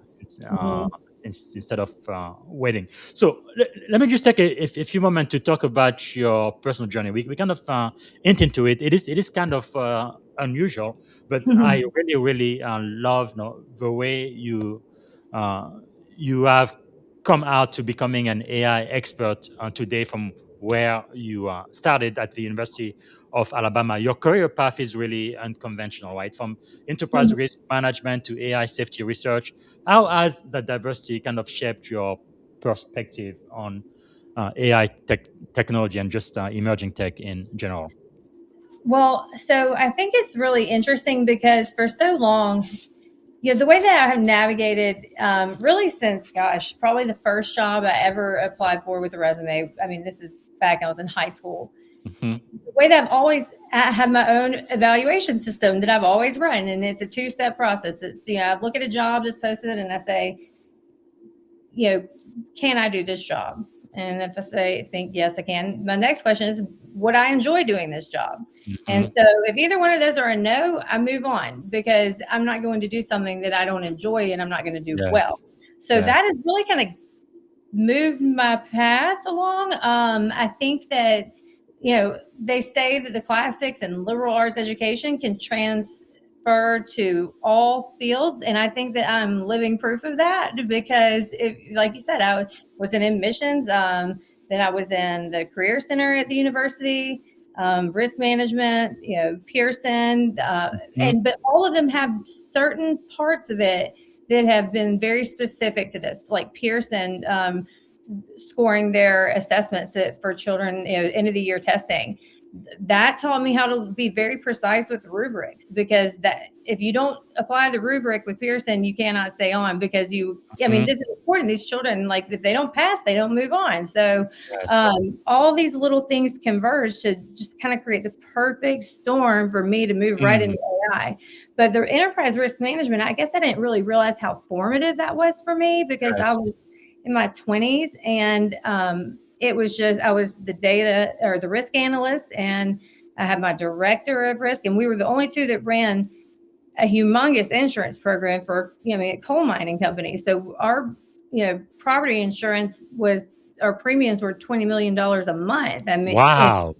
S4: Mhm.
S3: Instead of waiting. So let me just take a few moments to talk about your personal journey. We kind of hint into it. It is kind of unusual, but I
S4: Mhm.
S3: really really love, the way uh, you have come out to becoming an AI expert today from where you started at the University of Alabama. Your career path is really unconventional, right? From enterprise
S4: Mhm.
S3: risk management to AI safety research. How has that diversity kind of shaped your perspective on AI technology and just emerging tech in general?
S4: Well, so I think it's really interesting because for so long, the way that I have navigated, really since, gosh, probably the first job I ever applied for with a resume. I mean, this is back I was in high school.
S3: Mhm.
S4: The way that I have my own evaluation system that I've always run, and it's a two-step process. It's, I look at a job that's posted and I say, can I do this job? And if think yes, I can, my next question is, would I enjoy doing this job? And
S3: Mhm.
S4: so if either one of those are a no, I move on, because I'm not going to do something that I don't enjoy and I'm not going to do
S3: Yes.
S4: well. So
S3: Yes.
S4: that has really kind of moved my path along. I think that, they say that the classics and liberal arts education can transfer to all fields. And I think that I'm living proof of that, because if, like you said, I was in admissions, then I was in the career center at the university, risk management, Pearson,
S3: Mhm.
S4: but all of them have certain parts of it that have been very specific to this, like Pearson, scoring their assessments for children, end of the year testing. That taught me how to be very precise with the rubrics, because that if you don't apply the rubric with Pearson, you cannot stay on, because
S3: Mhm.
S4: this is important. These children, like, if they don't pass, they don't move on. So
S3: Yes.
S4: all these little things converge to just kind of create the perfect storm for me to move right
S3: Mm.
S4: into AI. But the enterprise risk management, I guess I didn't really realize how formative that was for me, because I
S3: Yes.
S4: was in my 20s, and it was just, I was the data or the risk analyst, and I had my director of risk, and we were the only two that ran a humongous insurance program for, a coal mining company. So our, property insurance was, our premiums were $20 million a month. I mean,
S3: Wow.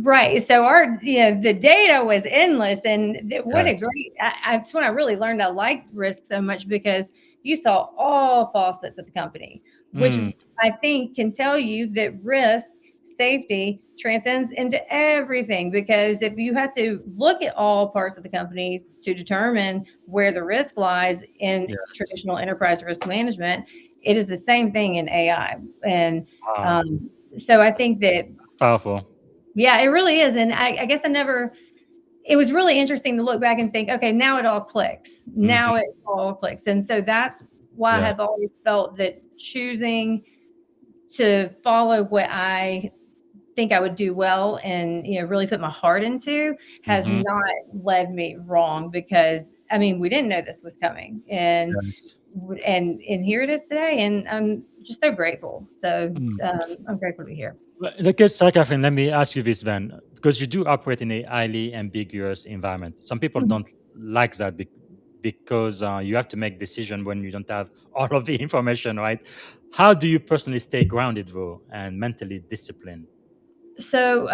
S4: right. So our, the data was endless, and what a
S3: Yes.
S4: great, that's when I really learned I liked risk so much, because you saw all facets of the company, which
S3: Mm.
S4: I think can tell you that risk safety transcends into everything, because if you have to look at all parts of the company to determine where the risk lies in
S3: Yes.
S4: traditional enterprise risk management, it is the same thing in AI. And
S3: Wow.
S4: so I think that,
S3: That's powerful.
S4: yeah, it really is. And I guess it was really interesting to look back and think, okay, now it all clicks. Now
S3: Mhm.
S4: it all clicks. And so that's why I
S3: Yeah.
S4: have always felt that choosing to follow what I think I would do well and, really put my heart into has
S3: Mhm.
S4: not led me wrong, because I mean, we didn't know this was coming,
S3: Yes.
S4: and here it is today, and I'm just so grateful. So
S3: Mm.
S4: I'm grateful to be here.
S3: Well, look at Catherine, let me ask you this then, because you do operate in a highly ambiguous environment. Some people
S4: Mhm.
S3: don't like that because you have to make decision when you don't have all of the information, right? How do you personally stay grounded though and mentally disciplined?
S4: So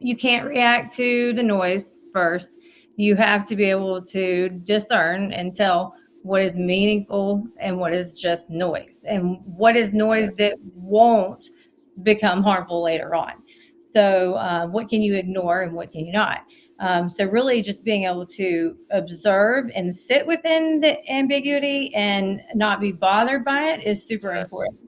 S4: you can't react to the noise first. You have to be able to discern and tell what is meaningful and what is just noise, and what is noise
S3: Yes.
S4: that won't become harmful later on. So, what can you ignore and what can you not? So, really, just being able to observe and sit within the ambiguity and not be bothered by it is super
S3: Yes.
S4: important.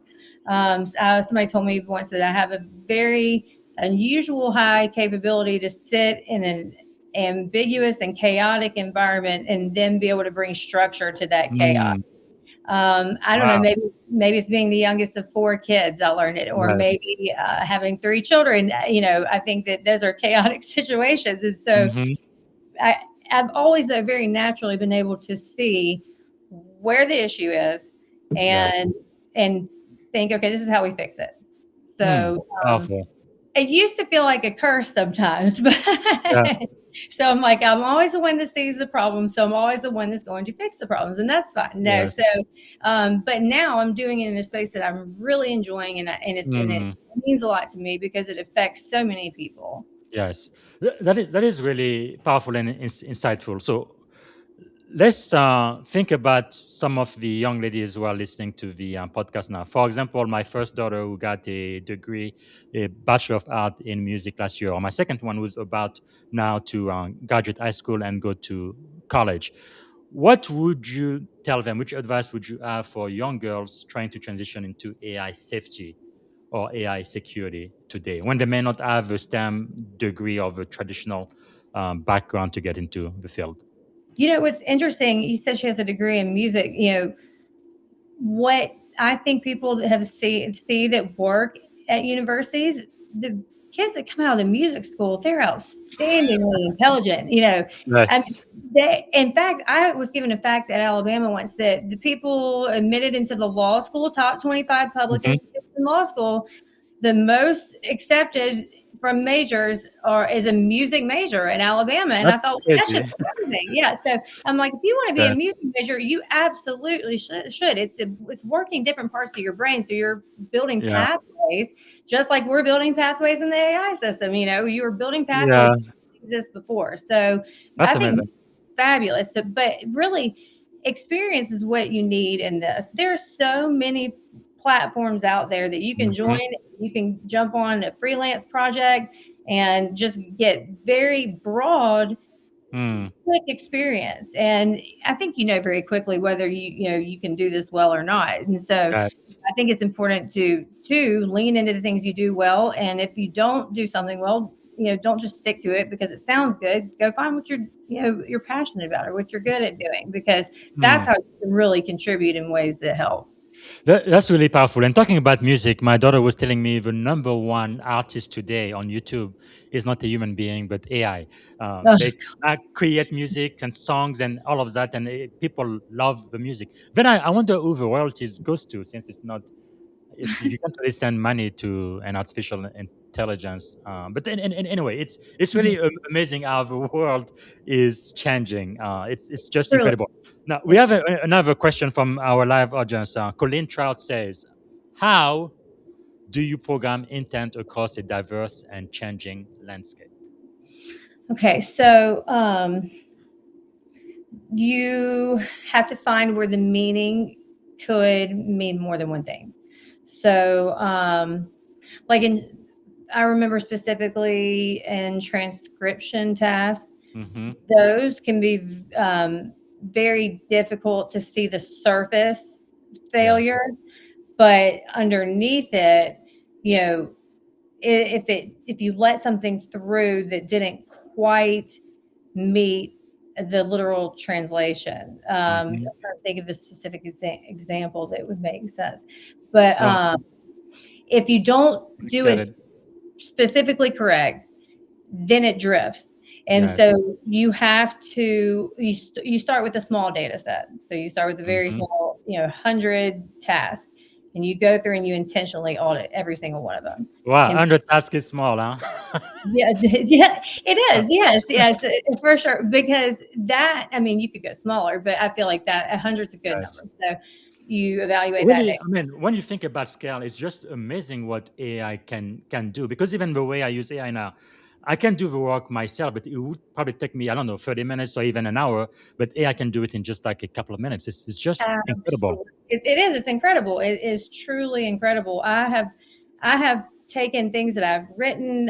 S4: Somebody told me once that I have a very unusual high capability to sit in an ambiguous and chaotic environment and then be able to bring structure to that chaos.
S3: Mm.
S4: I don't know,
S3: Wow.
S4: maybe it's being the youngest of four kids. I learned it, or
S3: Yes.
S4: maybe having three children. I think that those are chaotic situations, and so
S3: Hmm.
S4: I, I've always very naturally been able to see where the issue is,
S3: Yes.
S4: and think, okay, this is how we fix it.
S3: Mm.
S4: So
S3: Powerful.
S4: it used to feel like a curse sometimes, but
S3: Yeah.
S4: so I'm like, I'm always the one that sees the problem, so I'm always the one that's going to fix the problems, and that's fine. No,
S3: Yes.
S4: so but now I'm doing it in a space that I'm really enjoying, and it
S3: Mm.
S4: means a lot to me because it affects so many people.
S3: Yes. That is really powerful and insightful. So let's think about some of the young ladies who are listening to the podcast now. For example, my first daughter who got a degree, a Bachelor of Art in Music last year, or my second one who's about now to graduate high school and go to college. What would you tell them? Which advice would you have for young girls trying to transition into AI safety or AI security today when they may not have a STEM degree of a traditional background to get into the field?
S4: What's interesting, you said she has a degree in music. What I think people that have see that work at universities, the kids that come out of the music school, they're outstandingly intelligent. I mean,
S3: Yes.
S4: in fact, I was given a fact at Alabama once that the people admitted into the law school, top 25 public
S3: Hmm.
S4: institutes in law school, the most accepted from majors is a music major in Alabama. And I
S3: That's
S4: thought, that's
S3: crazy.
S4: just amazing. Yeah. So I'm like, if you want to be a
S3: Yes.
S4: music major, you absolutely should. It's working different parts of your brain. So you're building
S3: Yeah.
S4: pathways, just like we're building pathways in the AI system. You were building pathways
S3: Yeah.
S4: that didn't exist before. So
S3: That's
S4: I think
S3: amazing.
S4: fabulous. So, but really, experience is what you need in this. There's so many platforms out there that you can
S3: Hmm.
S4: join. You can jump on a freelance project and just get very broad,
S3: Mm.
S4: quick experience. And I think very quickly whether you can do this well or not. And so
S3: Yes.
S4: I think it's important to lean into the things you do well. And if you don't do something well, don't just stick to it because it sounds good. Go find what you're passionate about or what you're good at doing, because that's
S3: Mm.
S4: how you can really contribute in ways that help.
S3: That's really powerful. And talking about music, my daughter was telling me the number one artist today on YouTube is not a human being, but AI. They create music and songs and all of that, and people love the music. Then I wonder who the royalties goes to, since it's not you can't really send money to an artificial intelligence. But anyway, it's really amazing how the world is changing. It's just
S4: Truly,
S3: incredible. Now we
S4: it's
S3: have another question from our live audience. Colleen Trout says, "How do you program intent across a diverse and changing landscape?"
S4: okay. So you have to find where the meaning could mean more than one thing. So, like I remember specifically in transcription tasks,
S3: Mm-hmm.
S4: those can be very difficult to see the surface
S3: Yes.
S4: failure, but underneath it, you know, if you let something through that didn't quite meet the literal translation. I'm
S3: Mm-hmm.
S4: trying to think of a specific example that would make sense. But
S3: Well,
S4: if you don't do
S3: get
S4: it
S3: it.
S4: specifically correct, then it drifts. And
S3: Yes.
S4: so you have to you start with a small data set. So you start with a very
S3: Mm-hmm.
S4: small, 100 tasks, and you go through and you intentionally audit every single one of them.
S3: Wow,
S4: And
S3: 100 task is small, huh?
S4: yeah, yeah, it is. Yes, yes, for sure. Because that, I mean, you could go smaller, but I feel like that 100's a good
S3: Yes.
S4: number. So you evaluate that
S3: Really,
S4: data.
S3: I mean, when you think about scale, it's just amazing what AI can do. Because even the way I use AI now, I can do the work myself, but it would probably take me, I don't know, 30 minutes or even an hour. But AI can do it in just like a couple of minutes. It's just incredible.
S4: Absolutely. It is. It's incredible. It is truly incredible. I have taken things that I've written.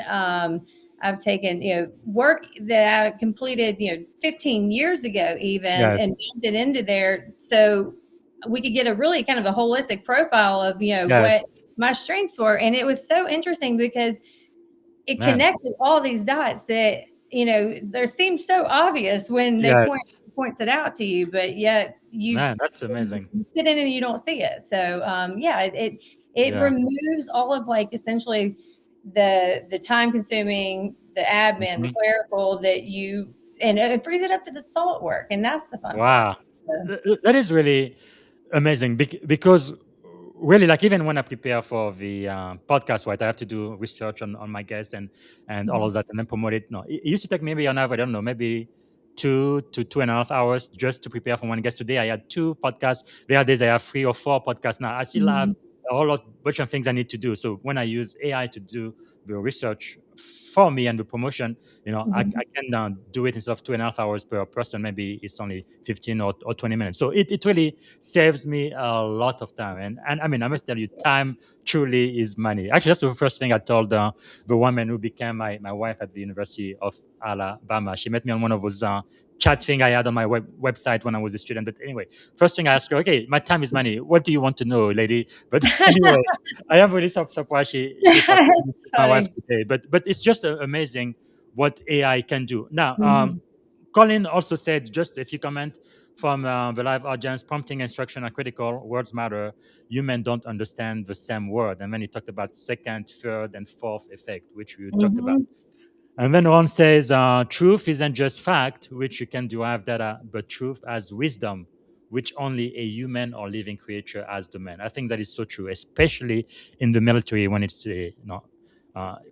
S4: I've taken, work that I completed, 15 years ago even,
S3: Yes,
S4: and dumped it into there so we could get a really kind of a holistic profile of,
S3: yes,
S4: what my strengths were. And it was so interesting because it
S3: man,
S4: connected all these dots that, there seems so obvious when they
S3: yes,
S4: points it out to you, but yet
S3: man, that's amazing.
S4: you sit in it and you don't see it. So yeah, it
S3: Yeah.
S4: removes all of like essentially the time consuming, the admin, the
S3: Mhm.
S4: clerical and it frees it up to the thought work, and that's the fun part.
S3: Wow.
S4: So,
S3: That is really amazing because really, like, even when I prepare for the podcast, right, I have to do research on my guests and all
S4: mhm,
S3: of that, and then promote it. No, it used to take maybe an hour, I don't know, maybe 2 to 2.5 hours just to prepare for one guest. Today I had two podcasts. There are days I have 3 or 4 podcasts. Now I still have
S4: mhm,
S3: a whole lot bunch of things I need to do. So when I use AI to do the research for me and the promotion,
S4: mhm.
S3: I can do it instead of 2.5 hours per person. Maybe it's only 15 or 20 minutes. So it really saves me a lot of time. And I mean, I must tell you, time truly is money. Actually, that's the first thing I told the woman who became my wife at the University of Alabama. She met me on one of those chat thing I had on my website when I was a student. But anyway, first thing I asked her, okay, my time is money. What do you want to know, lady? But anyway, I am really surprised she thought
S4: That's
S3: she's my wife
S4: funny.
S3: today. But it's just amazing what AI can do. Now,
S4: Mhm.
S3: Colin also said just a few comments. from the live audience, prompting instruction are critical. Words matter. Humans don't understand the same word. And then he talked about second, third, and fourth effect, which we talked about.
S4: Mm-hmm.
S3: And then Ron says, truth isn't just fact, which you can derive data, but truth as wisdom, which only a human or living creature has domain. I think that is so true, especially in the military when it's a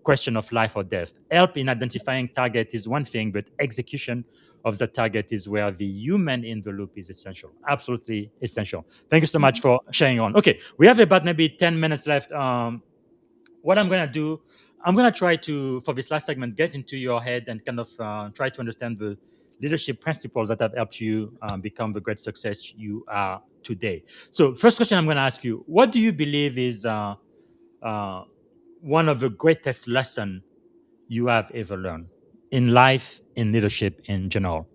S3: question of life or death. Help in identifying target is one thing, but execution of the target is where the human in the loop is essential. Absolutely essential. Thank you so much for sharing on. Okay, we have about maybe 10 minutes left. What I'm going to do, I'm going to try to, for this last segment, get into your head and kind of try to understand the leadership principles that have helped you become the great success you are today. So, first question I'm going to ask you: what do you believe is uh, one of the greatest lessons you have ever learned in life, in leadership in general?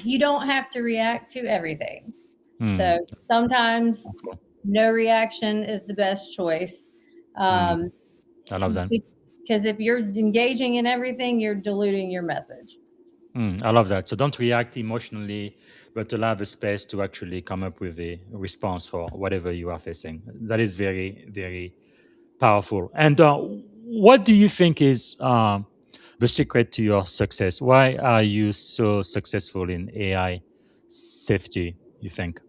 S4: You don't have to react to everything.
S3: Hmm.
S4: So sometimes
S3: Okay.
S4: no reaction is the best choice. Um,
S3: I love that.
S4: because if you're engaging in everything, you're diluting your message.
S3: I love that. So don't react emotionally, but allow the space to actually come up with a response for whatever you are facing. That is very, very powerful. And what do you think is the secret to your success? Why are you so successful in AI safety, you think?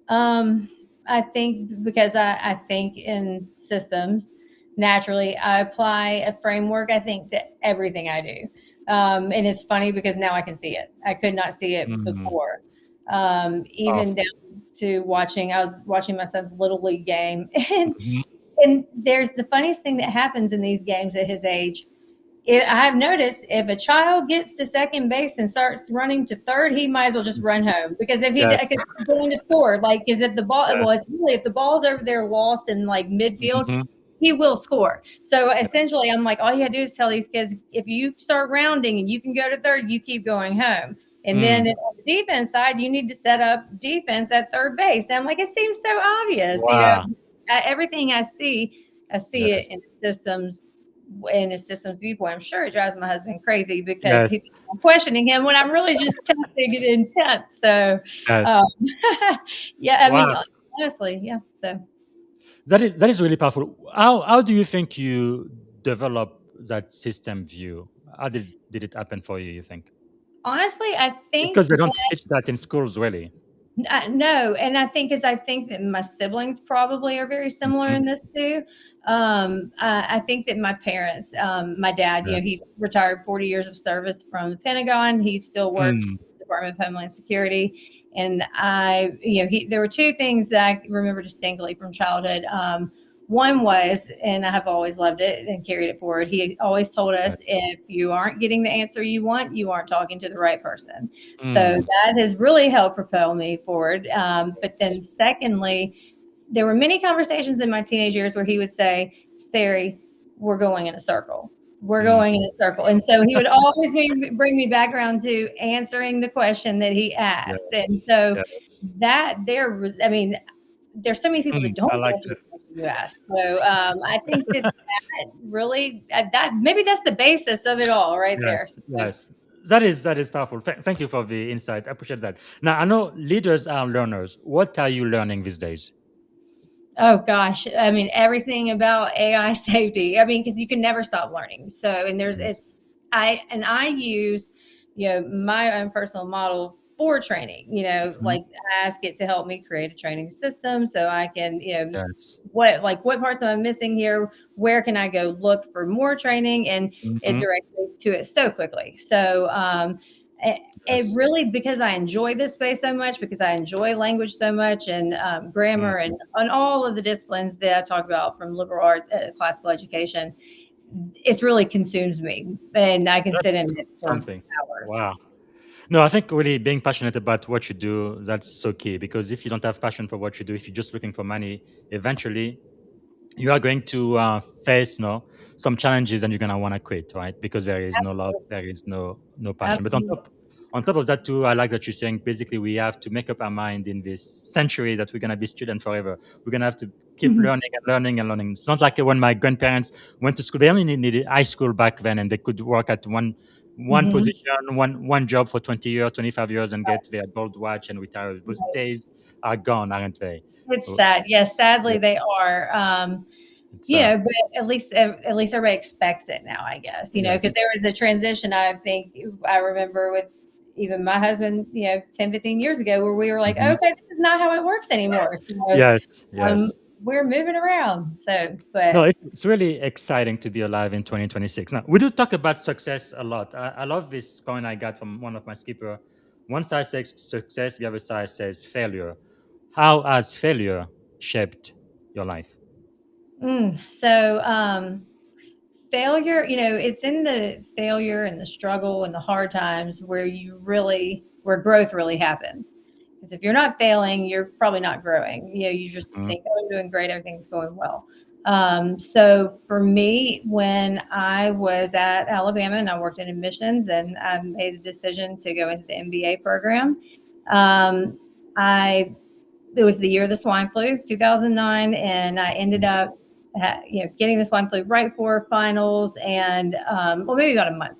S4: Um, I think because I think in systems, naturally, I apply a framework, I think, to everything I do. And it's funny because now I can see it. I could not see it
S3: Mm,
S4: before. Even
S3: powerful.
S4: down to I was watching my son's little league game, and
S3: Mhm.
S4: there's the funniest thing that happens in these games at his age. I've noticed if a child gets to second base and starts running to third, he might as well just run home because if
S3: Yes,
S4: cause he's going to score, like, because if the ball,
S3: yes.
S4: well, it's really if the ball's over there lost in like midfield,
S3: Mhm.
S4: he will score. So essentially, I'm like, all you gotta do is tell these kids if you start rounding and you can go to third, you keep going home. And then
S3: Mm.
S4: on the defense side, you need to set up defense at third base. And I'm like, it seems so obvious,
S3: Wow.
S4: everything I see it
S3: Yes.
S4: in a systems viewpoint. I'm sure it drives my husband crazy because
S3: Yes.
S4: he's questioning him when I'm really just testing it intent. So, um,
S3: Yes.
S4: yeah, I mean,
S3: Wow.
S4: honestly, yeah. So,
S3: That is really powerful. How do you think you develop that system view? How did it happen for you? You think
S4: honestly, I think
S3: because they don't teach that in schools, really.
S4: No, and I think that my siblings probably are very similar
S3: Mhm.
S4: in this too. I think that my parents, my dad,
S3: Yeah.
S4: he retired 40 years of service from the Pentagon. He still works
S3: Mm.
S4: for the Department of Homeland Security, and there were two things that I remember distinctly from childhood. One was, and I have always loved it and carried it forward. He always told us
S3: Yes.
S4: if you aren't getting the answer you want, you aren't talking to the right person. So
S3: Mm.
S4: that has really helped propel me forward. But then, secondly, there were many conversations in my teenage years where he would say, Sari, we're going in a circle. We're
S3: Mm.
S4: going in a circle. And so he would always bring me back around to answering the question that he asked. And
S3: Yes.
S4: so
S3: Yes.
S4: that there was, I mean, there's so many people that don't
S3: I like
S4: answer the
S3: that.
S4: question you ask. So I think that really, that maybe that's the basis of it all right
S3: Yes.
S4: there. So,
S3: Yes. That is powerful. Thank you for the insight. I appreciate that. Now I know leaders are learners. What are you learning these days?
S4: oh gosh, I mean everything about AI safety. I mean, because you can never stop learning. So, and
S3: Yes.
S4: I use, my own personal model for training.
S3: Mhm.
S4: Like I ask it to help me create a training system so I can,
S3: Yes.
S4: what parts am I missing here? Where can I go look for more training? And it
S3: Mhm.
S4: directs me to it so quickly. So it
S3: Yes.
S4: really, because I enjoy this space so much, because I enjoy language so much and
S3: Mm.
S4: grammar and all of the disciplines that I talk about from liberal arts, classical education, it's really consumes me, and I can sit
S3: That's
S4: in it for
S3: something.
S4: hours.
S3: Wow. No, I think really being passionate about what you do, that's so key because if you don't have passion for what you do, if you're just looking for money, eventually you are going to face some challenges and you're going to want to quit, right? Because there is no love, there is no passion. But
S4: Absolutely.
S3: on top of that too, I like that you're saying basically we have to make up our mind in this century that we're going to be student forever. We're going to have to keep learning and learning and learning. It's not like when my grandparents went to school, they only needed high school back then and they could work at one
S4: Mhm.
S3: position, one job for 20 years, 25 years, and get their gold watch and retire. Those days are gone, aren't they?
S4: It's
S3: Oh,
S4: sad. Yes, sadly
S3: yeah,
S4: they are.
S3: it's
S4: You know, but at least everybody expects it now, I guess, because
S3: yes.
S4: there was a transition, I think I remember with even my husband, 10, 15 years ago, where we were like,
S3: Mhm.
S4: okay, this is not how it works anymore. So
S3: Yes,
S4: um,
S3: yes.
S4: we're moving around. So,
S3: No,
S4: but
S3: it's really exciting to be alive in 2026. Now, we do talk about success a lot. I love this coin I got from one of my skipper. One side says success, the other side says failure. How has failure shaped your life?
S4: so failure, it's in the failure and the struggle and the hard times where growth really happens. Because if you're not failing, you're probably not growing. You just
S3: Mhm.
S4: think, oh, I'm doing great, everything's going well. So for me, when I was at Alabama and I worked in admissions and I made a decision to go into the MBA program, um, I it was the year of the swine flu, 2009, and I ended up, getting the swine flu right before finals, and well, maybe about a month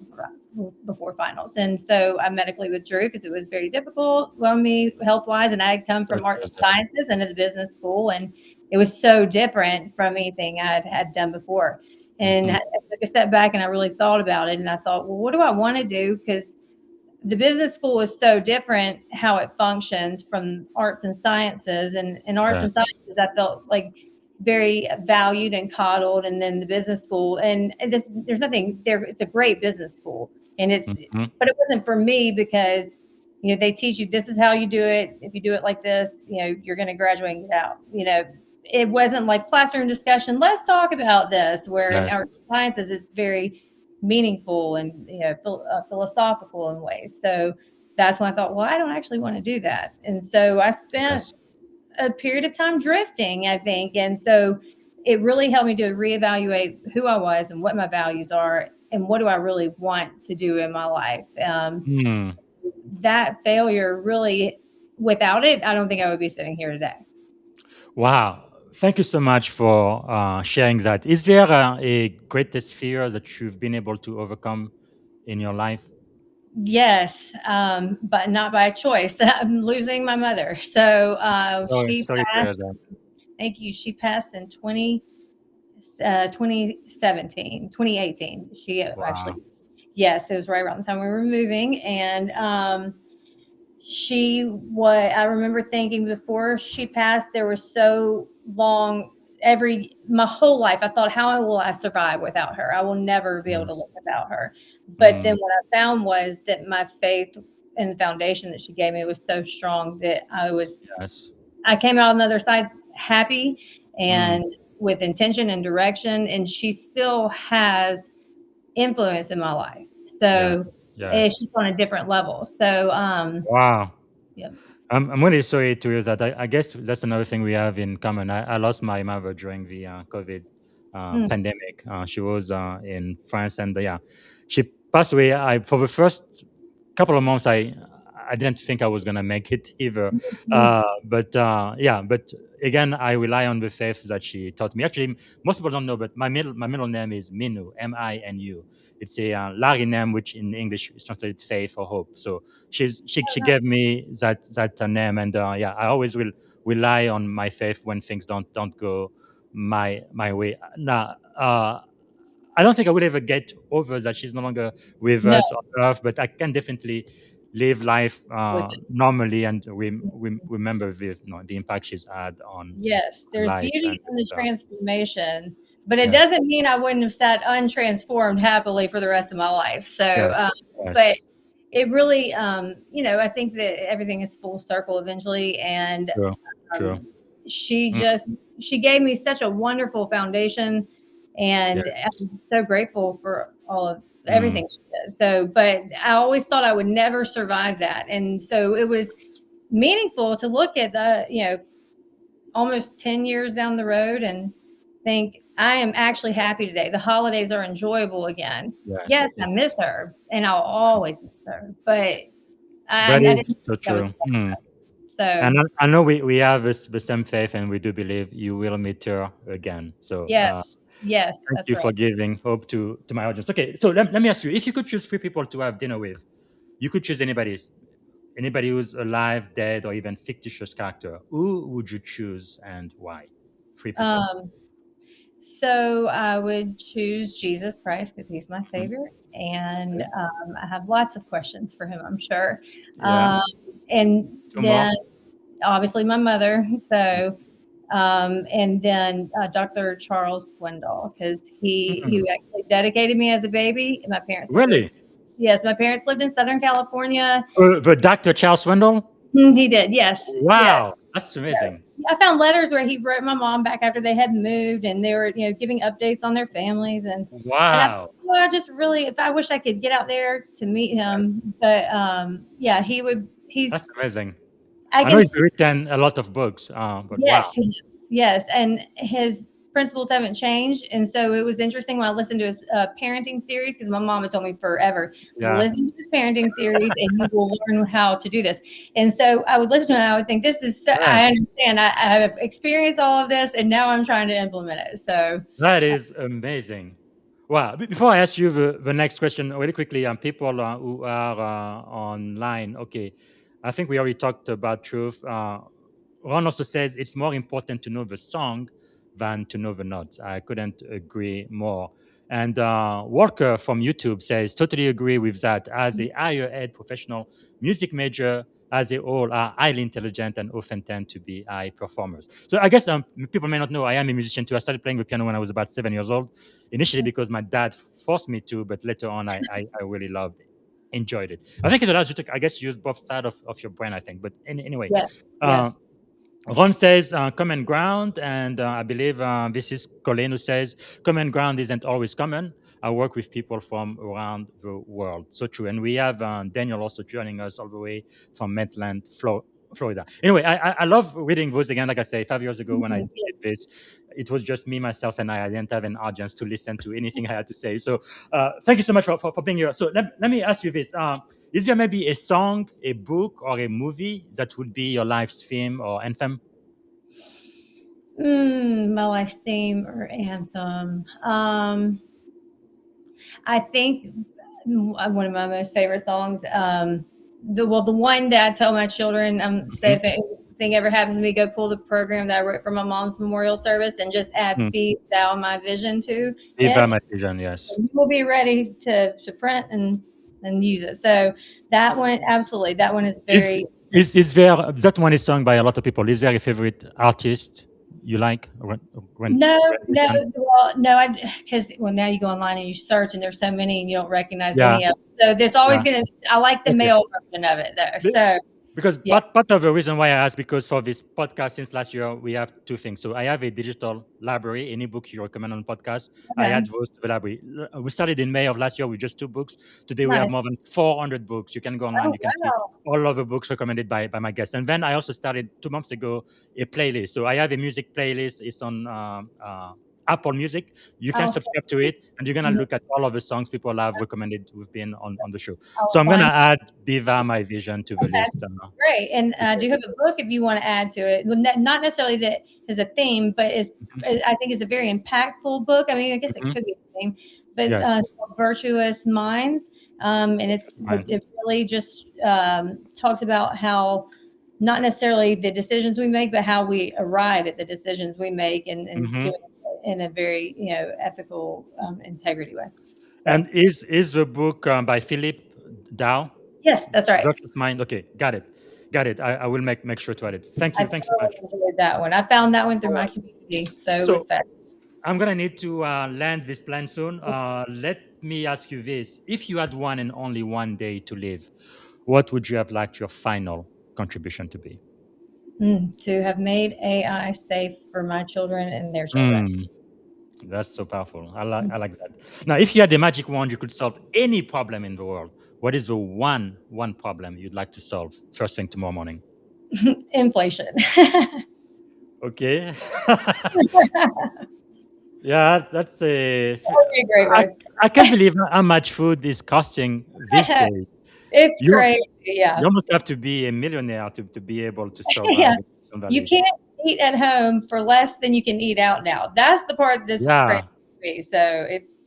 S4: before finals. And so I medically withdrew because it was very difficult on me health wise, and I had come from arts and sciences into the business school, and it was so different from anything I had done before. And
S3: Mhm.
S4: I took a step back and I really thought about it, and I thought, well, what do I want to do? Because the business school is so different how it functions from arts and sciences, and in arts and
S3: Yes.
S4: sciences I felt like very valued and coddled, and then the business school, and there's nothing there, it's a great business school, and
S3: Mhm.
S4: but it wasn't for me because they teach you this is how you do it. If you do it like this, you're going to graduate and get out. It wasn't like classroom discussion, let's talk about this, where in
S3: Yes.
S4: arts and sciences it's very meaningful and philosophical in ways. So that's when I thought, well, I don't actually want to do that. And so I spent
S3: Yes.
S4: a period of time drifting, I think. And so it really helped me to reevaluate who I was and what my values are and what do I really want to do in my life.
S3: Hmm.
S4: That failure really, without it, I don't think I would be sitting here today.
S3: Wow. Thank you so much for sharing that. Is there a greatest fear that you've been able to overcome in your life?
S4: Yes, but not by choice. I'm losing my mother. So she
S3: Sorry to hear
S4: passed.
S3: that.
S4: Thank you. She passed in 2017, 2018. She actually,
S3: Wow.
S4: yes, it was right around the time we were moving. And what I remember thinking before she passed, there was so long, my whole life, I thought, how will I survive without her? I will never be able to
S3: Yes.
S4: live without her. But then
S3: Mm.
S4: what I found was that my faith and the foundation that she gave me was so strong that
S3: Yes.
S4: I came out on the other side happy
S3: Mm.
S4: and with intention and direction, and she still has influence in my life.
S3: Yes.
S4: So it's
S3: Yes.
S4: just on a different level. So
S3: Wow.
S4: yeah.
S3: I'm really sorry to hear that. I guess that's another thing we have in common. I lost my mother during the COVID
S4: Mm,
S3: pandemic. She was in France, and yeah, she passed away. For the first couple of months, I didn't think I was gonna make it either.
S4: mm,
S3: But yeah, but again, I rely on the faith that she taught me. Actually, most people don't know, but my middle name is Minu, Minu. It's a Latin name, which in English is translated faith or hope. So she gave me that name, and yeah, I always will rely on my faith when things don't go my way. Now, I don't think I will ever get over that she's no longer with
S4: no,
S3: us on Earth, but I can definitely live life
S4: with
S3: normally and remember the impact she's had on
S4: yes,
S3: my
S4: there's
S3: life. And
S4: beauty in the
S3: it's,
S4: transformation, but it
S3: yes,
S4: doesn't mean I wouldn't have sat untransformed happily for the rest of my life. So,
S3: yes,
S4: but
S3: yes,
S4: it really, I think that everything is full circle eventually. And
S3: true, true.
S4: um,
S3: Mm,
S4: she gave me such a wonderful foundation, and
S3: yes,
S4: I'm so grateful for all of
S3: mm,
S4: everything she did. So, but I always thought I would never survive that, and so it was meaningful to look at the almost 10 years down the road and think I am actually happy today. The holidays are enjoyable again.
S3: yes,
S4: Yes, I miss
S3: yes,
S4: her, and I'll
S3: yes.
S4: always miss her, but
S3: That
S4: I didn't
S3: is so
S4: think I would
S3: true. Mm.
S4: so
S3: And I know we have the same faith, and we do believe you will meet her again. So
S4: yes. Yes,
S3: Thank
S4: that's
S3: you for
S4: right.
S3: giving hope to my audience. Okay, so let me ask you: if you could choose three people to have dinner with, you could choose anybody who's alive, dead, or even fictitious character. Who would you choose and why? Three people.
S4: Um, so I would choose Jesus Christ because he's my
S3: Mhm.
S4: savior, and
S3: Okay.
S4: I have lots of questions for him, I'm sure.
S3: Yeah.
S4: Um, and
S3: Two more.
S4: then obviously my mother.
S3: Mm.
S4: So and then Dr. Charles Swindoll because he
S3: Mm.
S4: actually dedicated me as a baby. And my parents were very
S3: Really?
S4: yes, my parents lived in Southern California.
S3: The Dr. Charles Swindoll?
S4: He did, yes, yes.
S3: Wow, that's
S4: So
S3: amazing.
S4: I found letters where he wrote my mom back after they had moved, and they were giving updates on their families, and I thought,
S3: Wow,
S4: well, I just really, if I wish I could get out there to meet
S3: yes,
S4: him, but yeah,
S3: that's
S4: he's
S3: amazing.
S4: I
S3: I know
S4: can
S3: he's
S4: see.
S3: written a lot of books, but
S4: Yes,
S3: wow.
S4: he is. Yes, and his principles haven't changed. And so it was interesting when I listened to his parenting series because my mom had told me forever,
S3: Yeah,
S4: listen to his parenting series and you will learn how to do this. And so I would listen to it and I would think, this is so,
S3: right.
S4: I understand. I have experienced all of this and now I'm trying to implement it. So,
S3: That is amazing. Wow. Before I ask you the next question, really quickly, people who are online, okay, I think we already talked about truth. Ron also says it's more important to know the song than to know the notes. I couldn't agree more. And Walker from YouTube says, totally agree with that. As a higher ed professional, music major as a whole are highly intelligent and often tend to be high performers. So I guess people may not know I am a musician too. I started playing the piano when I was about 7 years old, initially because my dad forced me to, but later on I really loved it, enjoyed it. I think it allows you to, I guess, use both sides of your brain, I think. But anyway,
S4: yes,
S3: uh,
S4: yes.
S3: Ron says common ground, and I believe this is Colleen who says common ground isn't always common. I work with people from around the world. So true. And we have Daniel also joining us all the way from Maitland, Florida. Anyway, I love reading those again. Like I say, 5 years ago when I
S4: Mhm,
S3: did
S4: yes.
S3: this, it was just me, myself, and I. I didn't have an audience to listen to anything I had to say. So thank you so much for being here. So let me ask you this. Is there maybe a song, a book, or a movie that would be your life's theme or anthem?
S4: My life's theme or anthem. I think one of my most favorite songs. The one that I tell my children, say
S3: Mhm.
S4: if anything ever happens to me, go pull the program that I wrote for my mom's memorial service and just add
S3: Mm.
S4: "Be Thou My Vision" to
S3: Viva
S4: it.
S3: my vision, yes.
S4: And we'll be ready to print and use it. So that one, absolutely, that one is
S3: Is
S4: very.
S3: is there that one is sung by a lot of people? Is there a favorite artist you like?
S4: No, no,
S3: Rendition?
S4: well, no, I because now you go online and you search and there's so many and you don't recognize
S3: Yeah,
S4: any of them. So there's always
S3: yeah.
S4: gonna. I like the
S3: Okay.
S4: male version of it though. So
S3: Because
S4: yeah,
S3: part of the reason why I asked, because for this podcast since last year we have two things. So I have a digital library. Any book you recommend on podcast, I
S4: okay,
S3: add those to the library. We started in May of last year with just two books. Today we have
S4: nice.
S3: more than 400 books. You can go online,
S4: Oh
S3: you can see
S4: wow,
S3: all of the books recommended by my guests. And then I also started 2 months ago a playlist. So I have a music playlist. It's on Apple Music. You can
S4: I'll
S3: subscribe to it, and you're gonna
S4: mhm,
S3: look at all of the songs people have recommended who've been on the show. So
S4: I'll
S3: I'm gonna
S4: find.
S3: add Viva My Vision to the
S4: Okay,
S3: list.
S4: great. And I do have a book if you want to add to it. Well, not necessarily that is a theme, but is
S3: Mhm,
S4: I think is a very impactful book. I mean, I guess it
S3: mhm.
S4: could be a theme, but
S3: Yes,
S4: it's called Virtuous Minds, and
S3: fine.
S4: it really just talks about how not necessarily the decisions we make, but how we arrive at the decisions we make, and do
S3: Mhm.
S4: it in a very ethical integrity way. So
S3: And is the book by Philip Dow?
S4: yes, that's right.
S3: Virtuous Mind. Okay, got it, got it. I will make sure to add it. Thank
S4: I
S3: you. Thanks so much.
S4: thoroughly enjoyed that one. I found that one through
S3: All
S4: my
S3: right.
S4: community, so it was
S3: So
S4: fabulous.
S3: I'm gonna need to land this plan soon. Let me ask you this: if you had one and only one day to live, what would you have liked your final contribution to be?
S4: To have made AI safe for my children and their children.
S3: Mm, that's so powerful. I like that. Now, if you had a magic wand, you could solve any problem in the world. What is the one problem you'd like to solve first thing tomorrow morning?
S4: Inflation.
S3: Okay. Yeah, that's a.
S4: Okay, great
S3: I,
S4: one.
S3: I can't believe how much food is costing these days.
S4: It's
S3: You
S4: crazy. Yeah.
S3: you almost have to be a millionaire to be able to survive
S4: Yeah.
S3: in Silicon
S4: You
S3: Valley.
S4: can't eat at home for less than you can eat out now. That's the part that's crazy.
S3: Yeah,
S4: me. So it's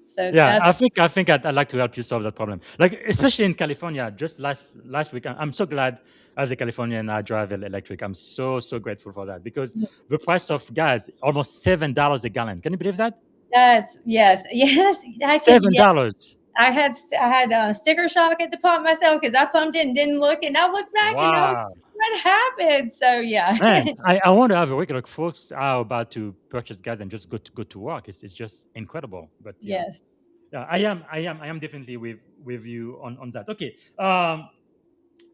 S4: So
S3: Yeah,
S4: that's
S3: I think I'd like to help you solve that problem. Like especially in California, just last week, I'm so glad as a Californian I drive electric. I'm so grateful for that because the price of gas almost $7 a gallon. Can you believe that?
S4: yes. I can.
S3: Seven
S4: Yeah,
S3: dollars.
S4: I had sticker shock at the pump myself because I pumped it and didn't look, and I looked back and I was
S3: Wow.
S4: what happened. So yeah,
S3: Man, I want to have a week like folks are about to purchase gas and just go to work. It's just incredible. But yeah.
S4: yes.
S3: Yeah, I am definitely with you on that. Okay.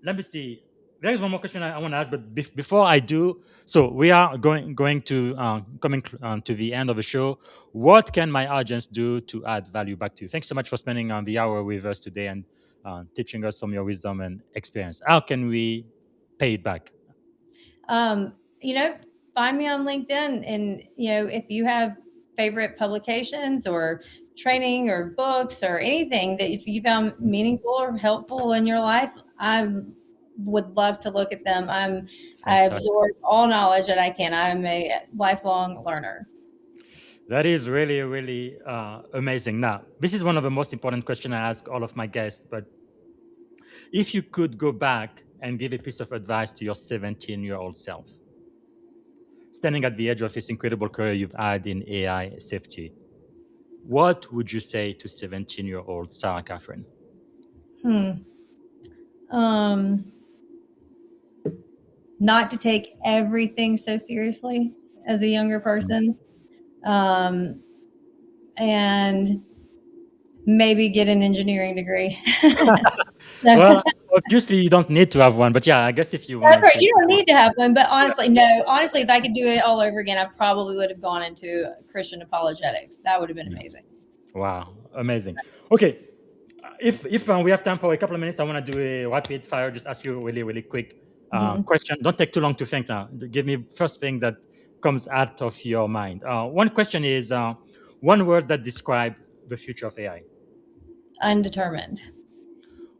S3: Let me see. There is one more question I want to ask, but before I do, so we are going to coming to the end of the show. What can my audience do to add value back to you? Thanks so much for spending the hour with us today and teaching us from your wisdom and experience. How can we pay it back?
S4: Um, you know, find me on LinkedIn, and if you have favorite publications or training or books or anything that if you found meaningful or helpful in your life, I would love to look at them. I
S3: Fantastic.
S4: absorb all knowledge that I can. I'm a lifelong learner.
S3: That is really amazing. Now, this is one of the most important questions I ask all of my guests. But if you could go back and give a piece of advice to your 17-year-old self, standing at the edge of this incredible career you've had in AI safety, what would you say to 17-year-old Sarah Catherine?
S4: Hmm. Not to take everything so seriously as a younger person. And maybe get an engineering degree.
S3: Well, obviously you don't need to have one, but yeah, I guess if you
S4: That's
S3: wanted
S4: right.
S3: to.
S4: You don't need to have one, but honestly, no. Honestly, if I could do it all over again, I probably would have gone into Christian apologetics. That would have been amazing.
S3: Wow, amazing. Okay, if we have time for a couple of minutes, I want to do a rapid fire. Just ask you a really quick question. Don't take too long to think now. Give me first thing that comes out of your mind. One question is one word that describe the future of AI.
S4: Undetermined.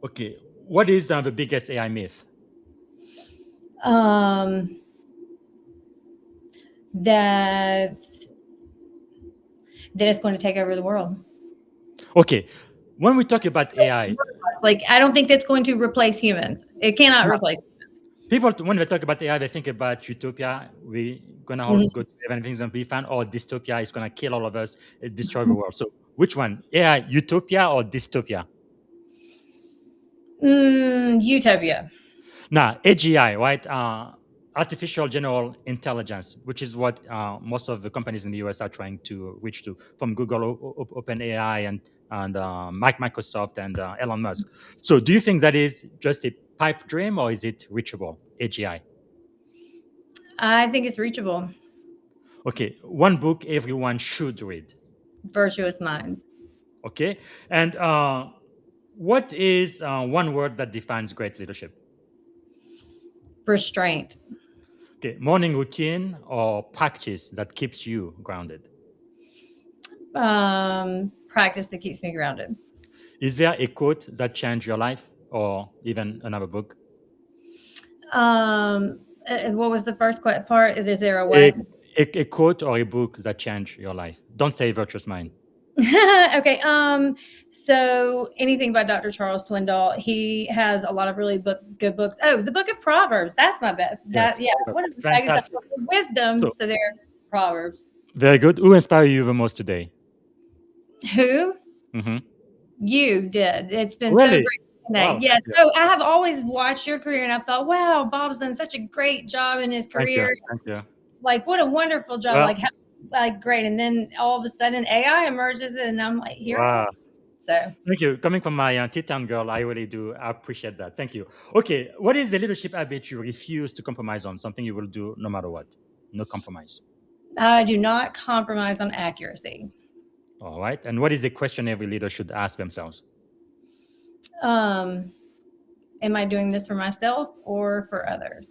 S3: Okay, what is the biggest AI myth?
S4: Um, that it's going to take over the world.
S3: Okay, when we talk about AI,
S4: Like I don't think that's going to replace humans. It cannot replace humans.
S3: people when they talk about AI, they think about utopia. We're gonna all go to heaven, everything's gonna be fine, or dystopia is gonna kill all of us, destroy the world. So, which one? AI, utopia or dystopia?
S4: Utopia.
S3: Now, AGI, right? Artificial general intelligence, which is what most of the companies in the US are trying to reach to, from Google, OpenAI, and Microsoft and Elon Musk. So, do you think that is just a pipe dream or is it reachable? AGI.
S4: I think it's reachable.
S3: Okay, one book everyone should read.
S4: Virtuous Minds.
S3: Okay, and what is one word that defines great leadership?
S4: Restraint.
S3: Okay, morning routine or practice that keeps you grounded.
S4: Practice that keeps me grounded.
S3: Is there a quote that changed your life or even another book?
S4: What was the first part? Is there a
S3: A,
S4: what?
S3: a quote or a book that changed your life. Don't say Virtuous Mind.
S4: Okay. So anything by Dr. Charles Swindoll. He has a lot of really good books. Oh, the Book of Proverbs. That's my best.
S3: Yes,
S4: What a
S3: fantastic.
S4: wisdom.
S3: So,
S4: So they're Proverbs.
S3: very good. Who inspired you the most today?
S4: Who?
S3: Mm-hmm.
S4: You did. It's been so
S3: Really?
S4: great today.
S3: Wow.
S4: Yes. So I have always watched your career and I thought, wow, Bob's done such a great job in his
S3: Thank
S4: career.
S3: you. Thank you.
S4: Like what a wonderful job.
S3: Well,
S4: Like great. And then all of a sudden AI emerges and I'm like, here I am.
S3: wow.
S4: So
S3: Thank you. Coming from my T-Town girl, I really do appreciate that. Thank you. Okay, what is the leadership habit you refuse to compromise on? Something you will do no matter what. No compromise.
S4: I do not compromise on accuracy.
S3: All right. And what is a question every leader should ask themselves?
S4: Am I doing this for myself or for others?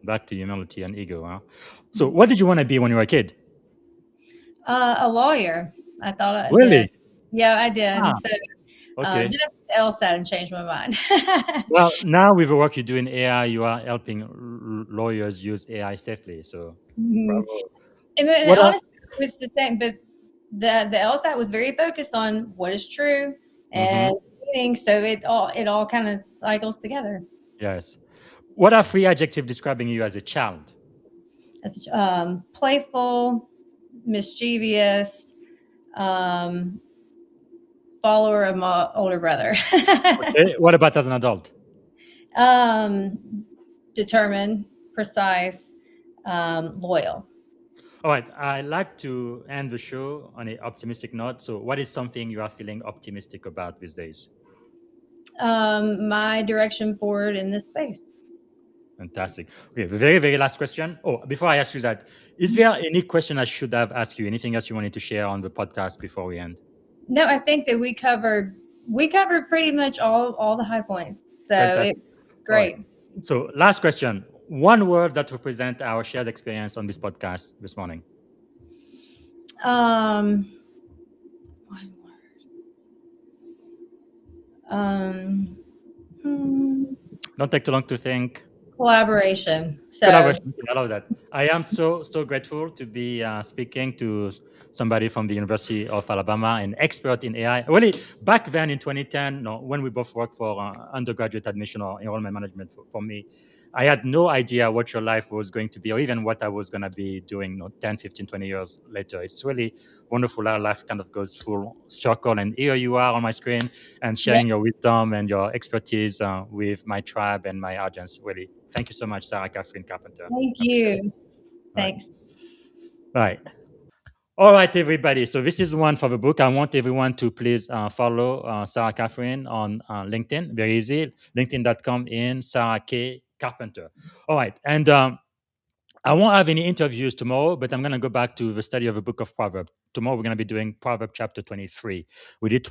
S3: Back to humility and ego. Huh? So, what did you want to be when you were a kid?
S4: A lawyer. I thought I
S3: Really?
S4: did. Yeah, I did.
S3: Ah,
S4: So
S3: okay.
S4: did a LSAT and changed my mind.
S3: Well, now with the work you do in AI, you are helping lawyers use AI safely. So,
S4: Mhm.
S3: bravo.
S4: And
S3: What else?
S4: honestly, it's the thing, but the LSAT was very focused on what is true
S3: Mm-hmm.
S4: and meaning, so it all kind of cycles together.
S3: Yes. What are 3 adjectives describing you as a child?
S4: It's playful, mischievous, um, follower of my older brother.
S3: Okay. What about as an adult?
S4: Determined, precise, loyal.
S3: All right. I like to end the show on an optimistic note. So, what is something you are feeling optimistic about these days?
S4: My direction forward in this space.
S3: Fantastic. Okay. The very, very last question. Oh, before I ask you that, is there any question I should have asked you? Anything else you wanted to share on the podcast before we end?
S4: No, I think that we covered pretty much all the high points. So
S3: Fantastic.
S4: it
S3: All right.
S4: great.
S3: So, last question. One word that represents our shared experience on this podcast this morning.
S4: Um, one word.
S3: Don't take too long to think.
S4: Collaboration. So
S3: Collaboration. I love that. I am so grateful to be speaking to somebody from the University of Alabama, an expert in AI. Really, back then in 2010, no, when we both worked for undergraduate admission or enrollment management for me, I had no idea what your life was going to be or even what I was going to be doing 10, 15, 20 years later. It's really wonderful how life kind of goes full circle. And here you are on my screen and
S4: yeah,
S3: sharing your wisdom and your expertise with my tribe and my audience. Really, thank you so much, Sarah Catherine Carpenter.
S4: thank
S3: Appreciate it.
S4: you.
S3: All right.
S4: Thanks.
S3: Right. All right, everybody. So this is one for the book. I want everyone to please follow Sarah Catherine on LinkedIn. Very easy. LinkedIn.com in Sarah K. Carpenter. All right. And I won't have any interviews tomorrow, but I'm going to go back to the study of the book of Proverbs. Tomorrow, we're going to be doing Proverbs chapter 23. We did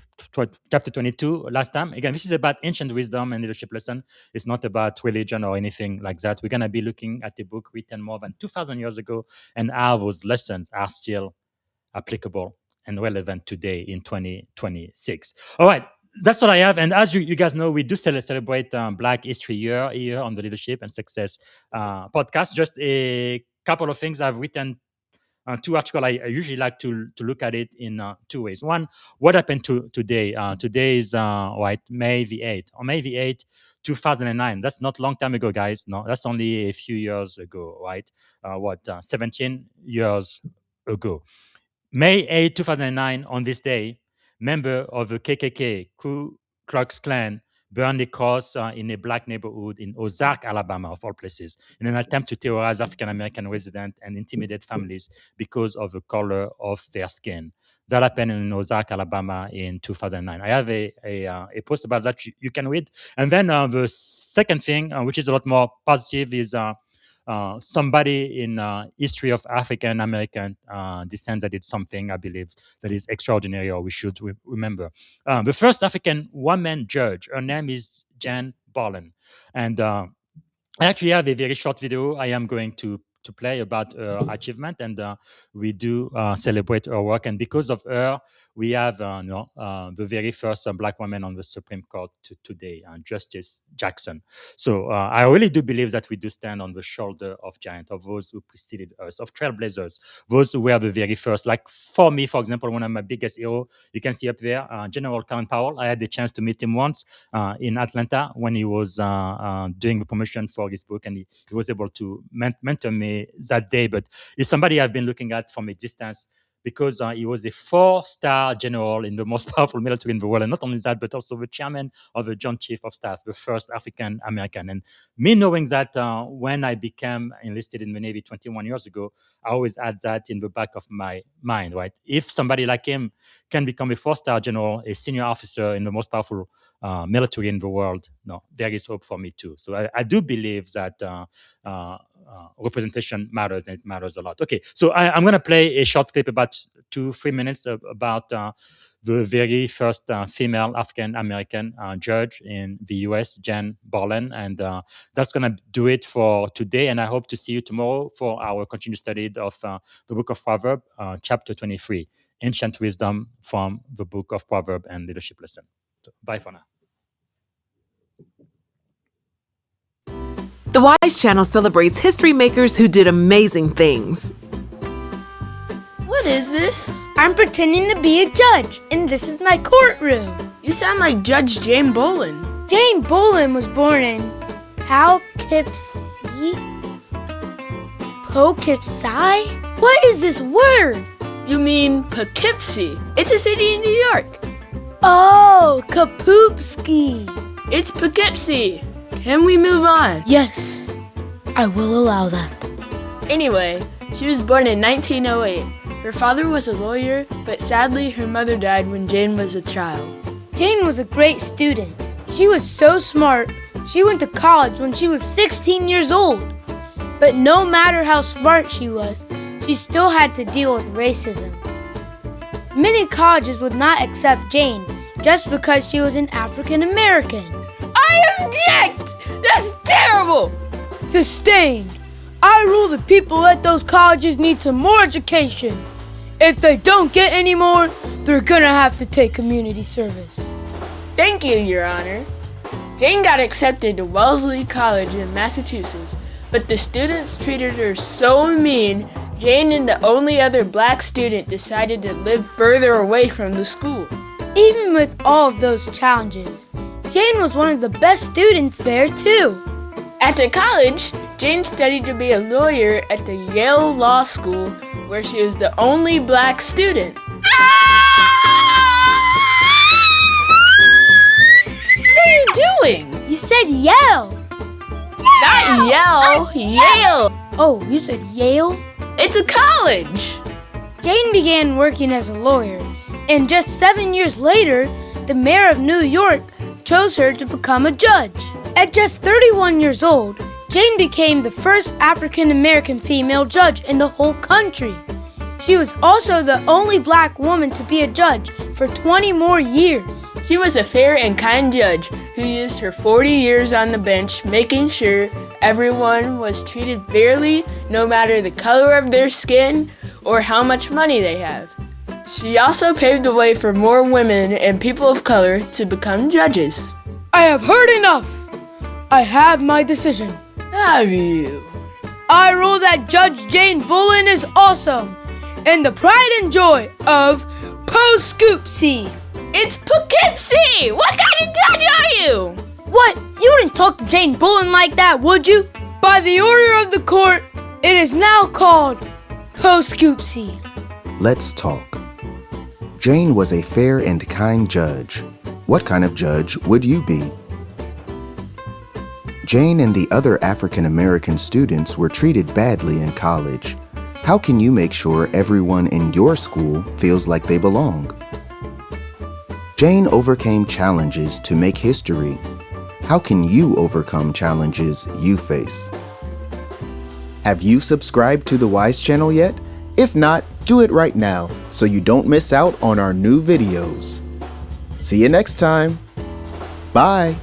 S3: chapter 22 last time. Again, this is about ancient wisdom and leadership lesson. It's not about religion or anything like that. We're going to be looking at a book written more than 2,000 years ago and how those lessons are still applicable and relevant today in 2026. All right. That's what I have. And as you guys know, we do celebrate Black History Year here on the Leadership and Success podcast. Just a couple of things I've written. 2 articles. I usually like to look at it in 2 ways. One, what happened today? Today is May the 8th. On May the 8th, 2009. That's not a long time ago, guys. No, that's only a few years ago, right? 17 years ago. May 8, 2009, on this day, member of the KKK, Ku Klux Klan, burned a cross in a black neighborhood in Ozark, Alabama, of all places, in an attempt to terrorize African American residents and intimidate families because of the color of their skin. That happened in Ozark, Alabama in 2009. I have a post about that you can read. And then the second thing, which is a lot more positive, is somebody in history of African American descent that did something, I believe, that is extraordinary or we should remember. The first African woman judge, her name is Jane Bolin. And I actually have a very short video I am going to play about her achievement, and we do celebrate her work. And because of her, we have the very first Black woman on the Supreme Court today, Justice Jackson. So I really do believe that we do stand on the shoulder of giants, of those who preceded us, of trailblazers, those who were the very first. Like for me, for example, one of my biggest heroes, you can see up there, General Colin Powell. I had the chance to meet him once in Atlanta when he was doing the promotion for his book, and he was able to mentor me that day. But he's somebody I've been looking at from a distance because he was a 4-star general in the most powerful military in the world. And not only that, but also the chairman of the Joint Chief of Staff, the first African American. And me knowing that when I became enlisted in the Navy 21 years ago, I always had that in the back of my mind, right? If somebody like him can become a 4-star general, a senior officer in the most powerful military in the world, no, there is hope for me too. So I do believe that representation matters, and it matters a lot. Okay, so I'm going to play a short clip about 2-3 minutes about the very first female African American judge in the U.S., Jane Bolin, and that's going to do it for today. And I hope to see you tomorrow for our continued study of the Book of Proverbs, chapter 23, Ancient Wisdom from the Book of Proverbs and Leadership Lesson. So, bye for now.
S5: The Wise Channel celebrates history makers who did amazing things.
S6: What
S5: is this?
S6: I'm pretending to be a judge, and this is my courtroom.
S5: You sound like Judge Jane Bolin.
S6: Jane Bolin was born in Poughkeepsie? What is this word?
S5: You mean Poughkeepsie. It's a city in New York.
S6: Oh, Kapoopski.
S5: It's Poughkeepsie. Can we move on?
S6: Yes, I will allow that.
S5: Anyway, she was born in 1908. Her father was a lawyer, but sadly her mother died when Jane was a child.
S6: Jane was a great student. She was so smart, she went to college when she was 16 years old. But no matter how smart she was, she still had to deal with racism. Many colleges would not accept Jane just because she was an African American.
S5: I object! That's terrible!
S6: Sustained. I rule the people at those colleges need some more education. If they don't get any more, they're gonna have to take community service.
S5: Thank you, Your Honor. Jane got accepted to Wellesley College in Massachusetts, but the students treated her so mean, Jane and the only other black student decided to live further away from the school.
S6: Even with all of those challenges, Jane was one of the best students there too.
S5: After college, Jane studied to be a lawyer at the Yale Law School, where she was the only black student. What are you doing?
S6: You said Yale.
S5: Not Yale, Yale.
S6: Oh, you said Yale?
S5: It's a college.
S6: Jane began working as a lawyer, and just 7 years later, the mayor of New York chose her to become a judge. At just 31 years old, Jane became the first African American female judge in the whole country. She was also the only black woman to be a judge for 20 more years.
S5: She was a fair and kind judge who used her 40 years on the bench making sure everyone was treated fairly no matter the color of their skin or how much money they have. She also paved the way for more women and people of color to become judges.
S6: I have heard enough. I have my decision.
S5: Have you?
S6: I rule that Judge Jane Bolin is awesome and the pride and joy of Poughkeepsie.
S5: It's Poughkeepsie! What kind of judge are you?
S6: What? You wouldn't talk to Jane Bolin like that, would you? By the order of the court, it is now called Poughkeepsie.
S7: Let's talk. Jane was a fair and kind judge. What kind of judge would you be? Jane and the other African American students were treated badly in college. How can you make sure everyone in your school feels like they belong? Jane overcame challenges to make history. How can you overcome challenges you face? Have you subscribed to the Wise channel yet? If not, do it right now so you don't miss out on our new videos. See you next time. Bye.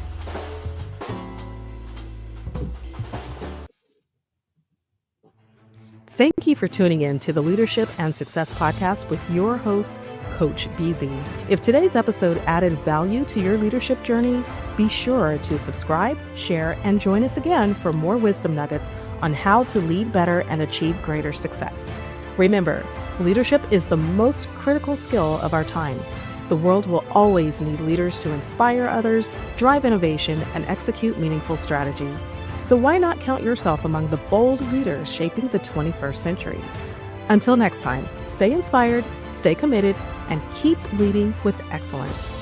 S2: Thank you for tuning in to the Leadership and Success Podcast with your host, Coach BZ. If today's episode added value to your leadership journey, be sure to subscribe, share, and join us again for more wisdom nuggets on how to lead better and achieve greater success. Remember, leadership is the most critical skill of our time. The world will always need leaders to inspire others, drive innovation, and execute meaningful strategy. So why not count yourself among the bold leaders shaping the 21st century? Until next time, stay inspired, stay committed, and keep leading with excellence.